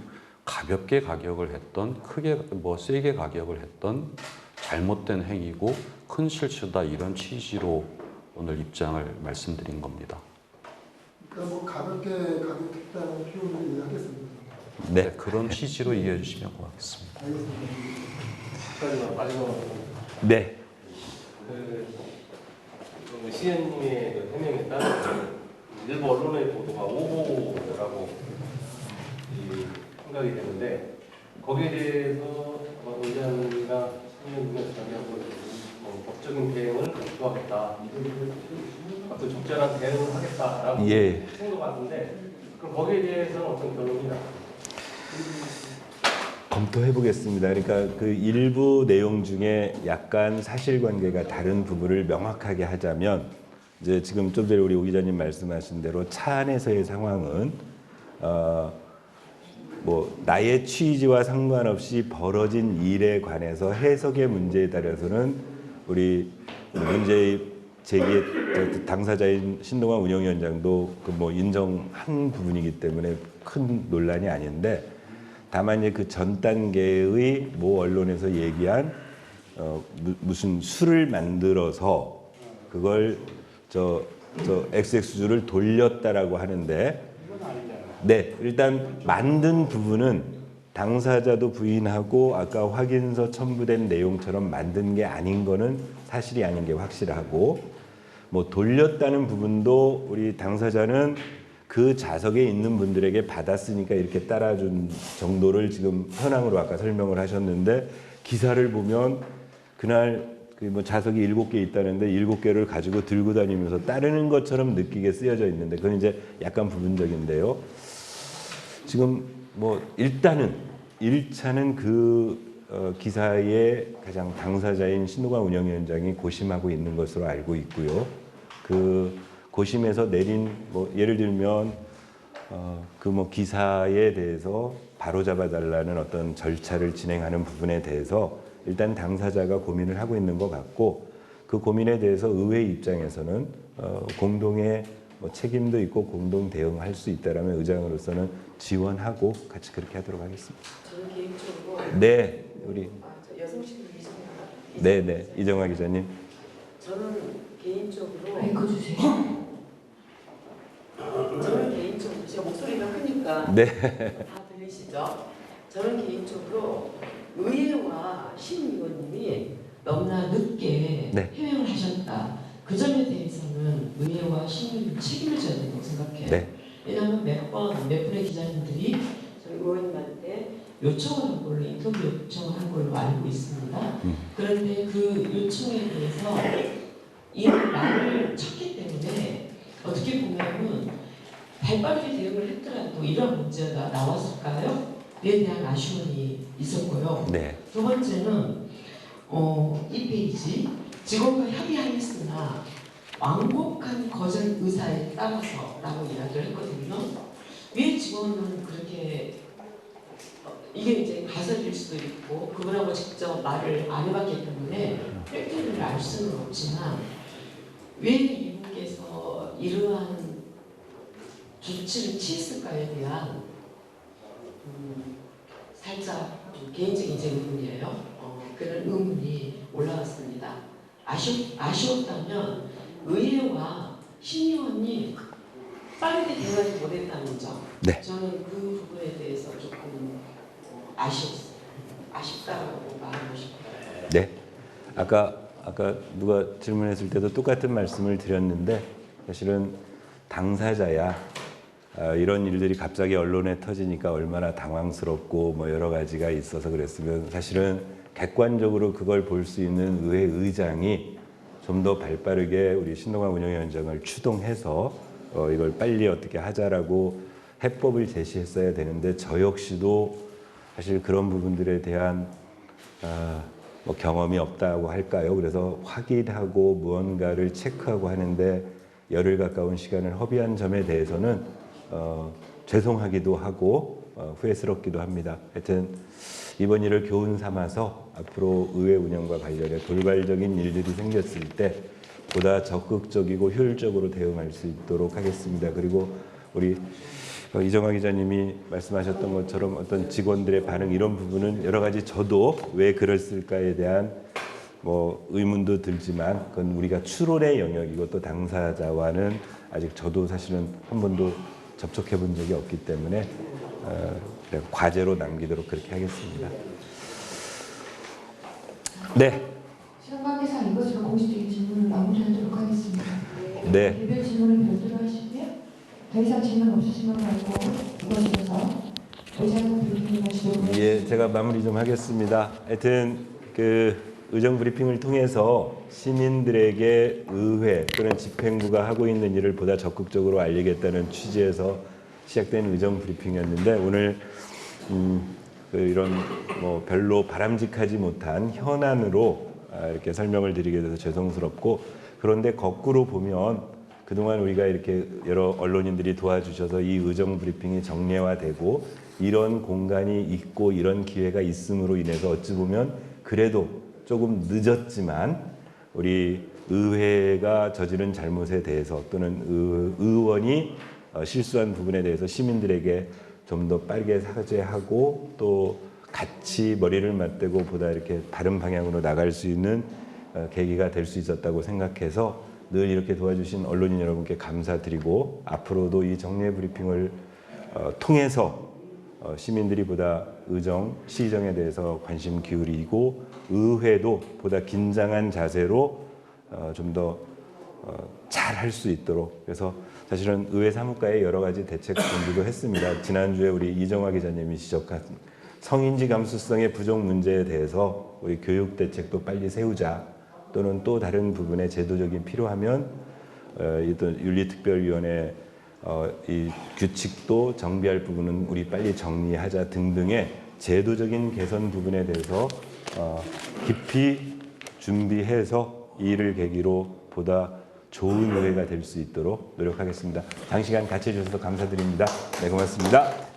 가볍게 가격을 했던 크게 세게 가격을 했던 잘못된 행위고 큰 실수다 이런 취지로 오늘 입장을 말씀드린 겁니다. 그러니까 뭐 가볍게 가격했다는 표현을 이해하겠습니다. 네. 그런 취지로 이해해 주시면 고맙겠습니다. 마지막으로 네. 시현님의 해명에 따르면 일부 언론의 보도가 오보라고 생각이 되는데 거기에 대해서 의장이나 시민분의 자기하고 법적인 대응을 요구하겠다. 어떤 적절한 대응을 하겠다라고 생각하는데 그럼 거기에 대해서는 어떤 결론이나? 검토해 보겠습니다. 그러니까 그 일부 내용 중에 약간 사실관계가 다른 부분을 명확하게 하자면 이제 지금 좀 전에 우리 오 기자님 말씀하신 대로 차 안에서의 상황은 뭐 나의 취지와 상관없이 벌어진 일에 관해서 해석의 문제에 따라서는 우리 문제 제기의 당사자인 신동환 운영위원장도 그 뭐 인정한 부분이기 때문에 큰 논란이 아닌데. 다만 이제 그 전 단계의 모 언론에서 얘기한 무슨 술을 만들어서 그걸 XX주를 돌렸다라고 하는데, 네 일단 만든 부분은 당사자도 부인하고 아까 확인서 첨부된 내용처럼 만든 게 아닌 거는 사실이 아닌 게 확실하고, 뭐 돌렸다는 부분도 우리 당사자는 그 좌석에 있는 분들에게 받았으니까 이렇게 따라준 정도를 지금 현황으로 아까 설명을 하셨는데 기사를 보면 그날 그 뭐 좌석이 7개 있다는데 7개를 가지고 들고 다니면서 따르는 것처럼 느끼게 쓰여져 있는데 그건 이제 약간 부분적인데요. 지금 뭐 일단은 1차는 그 기사의 가장 당사자인 신노관 운영위원장이 고심하고 있는 것으로 알고 있고요. 그 고심에서 내린 뭐 예를 들면 그 뭐 기사에 대해서 바로잡아 달라는 어떤 절차를 진행하는 부분에 대해서 일단 당사자가 고민을 하고 있는 것 같고, 그 고민에 대해서 의회 입장에서는 공동의 뭐 책임도 있고 공동 대응할 수 있다라면 의장으로서는 지원하고 같이 그렇게 하도록 하겠습니다. 저는 개인적으로 네, 우리 저 여성시대 네네 이정화 기자님. 저는 개인적으로 마이크 주세요. 제가 목소리가 크니까 네. 다 들리시죠? 저는 개인적으로 의회와 심의원님이 너무나 늦게 네. 해명을 하셨다. 그 점에 대해서는 의회와 심의원님 책임을 져야 된다고 생각해요. 네. 왜냐하면 몇 분의 기자님들이 저희 의원님한테 요청을 한 걸로, 인터뷰 요청을 한 걸로 알고 있습니다. 그런데 그 요청에 대해서 이 말을 쳤기 때문에 어떻게 보면은 발빠르게 대응을 했더라도 이런 문제가 나왔을까요? 에 대한 아쉬움이 있었고요. 네. 두 번째는 이 페이지 직원과 협의하였으나 완곡한 거절 의사에 따라서라고 이야기를 했거든요. 왜 직원은 그렇게 이게 이제 가설일 수도 있고 그분하고 직접 말을 안 해봤기 때문에 팩트를 알 수는 없지만 왜 이분께서 이러한 조치를 취했을까에 대한 살짝 개인적인 제 의문이에요. 그런 의문이 올라왔습니다. 아쉬웠다면 의회와 심의원이 빠르게 대응하지 못했다는 점. 네. 저는 그 부분에 대해서 조금 아쉽다고 말하고 싶어요. 네. 아까 누가 질문했을 때도 똑같은 말씀을 드렸는데 사실은 당사자야 이런 일들이 갑자기 언론에 터지니까 얼마나 당황스럽고 뭐 여러 가지가 있어서 그랬으면 사실은 객관적으로 그걸 볼 수 있는 의회 의장이 좀 더 발빠르게 우리 신동환 운영위원장을 추동해서 이걸 빨리 어떻게 하자라고 해법을 제시했어야 되는데 저 역시도 사실 그런 부분들에 대한 뭐 경험이 없다고 할까요? 그래서 확인하고 무언가를 체크하고 하는데 열흘 가까운 시간을 허비한 점에 대해서는 죄송하기도 하고 후회스럽기도 합니다. 하여튼 이번 일을 교훈 삼아서 앞으로 의회 운영과 관련해 돌발적인 일들이 생겼을 때 보다 적극적이고 효율적으로 대응할 수 있도록 하겠습니다. 그리고 우리 이정화 기자님이 말씀하셨던 것처럼 어떤 직원들의 반응 이런 부분은 여러 가지 저도 왜 그랬을까에 대한 뭐 의문도 들지만 그건 우리가 추론의 영역이고 또 당사자와는 아직 저도 사실은 한 번도 접촉해 본 적이 없기 때문에 과제로 남기도록 그렇게 하겠습니다. 네. 시간 관계상 이것으로 공식적인 질문을 마무리하도록 하겠습니다. 네. 개별 질문은 별도로 하시고요. 더 이상 질문 없으신 것 말고 이것에서 의장님 브리핑을 하시도록 예, 제가 마무리 좀 하겠습니다. 하여튼 그 의정 브리핑을 통해서 시민들에게 의회 또는 집행부가 하고 있는 일을 보다 적극적으로 알리겠다는 취지에서 시작된 의정 브리핑이었는데 오늘 이런 뭐 별로 바람직하지 못한 현안으로 이렇게 설명을 드리게 돼서 죄송스럽고, 그런데 거꾸로 보면 그동안 우리가 이렇게 여러 언론인들이 도와주셔서 이 의정 브리핑이 정례화되고 이런 공간이 있고 이런 기회가 있음으로 인해서 어찌 보면 그래도 조금 늦었지만 우리 의회가 저지른 잘못에 대해서 또는 의원이 실수한 부분에 대해서 시민들에게 좀 더 빠르게 사죄하고 또 같이 머리를 맞대고 보다 이렇게 다른 방향으로 나갈 수 있는 계기가 될 수 있었다고 생각해서 늘 이렇게 도와주신 언론인 여러분께 감사드리고 앞으로도 이 정례 브리핑을 통해서 시민들이 보다 의정, 시정에 대해서 관심 기울이고 의회도 보다 긴장한 자세로 좀 더 잘 할 수 있도록, 그래서 사실은 의회 사무과에 여러 가지 대책 준비도 했습니다. 지난주에 우리 이정화 기자님이 지적한 성인지 감수성의 부족 문제에 대해서 우리 교육 대책도 빨리 세우자, 또는 또 다른 부분에 제도적인 필요하면 윤리특별위원회 이 규칙도 정비할 부분은 우리 빨리 정리하자 등등의 제도적인 개선 부분에 대해서 깊이 준비해서 이 일을 계기로 보다 좋은 의회가 될 수 있도록 노력하겠습니다. 장시간 같이 해주셔서 감사드립니다. 네, 고맙습니다.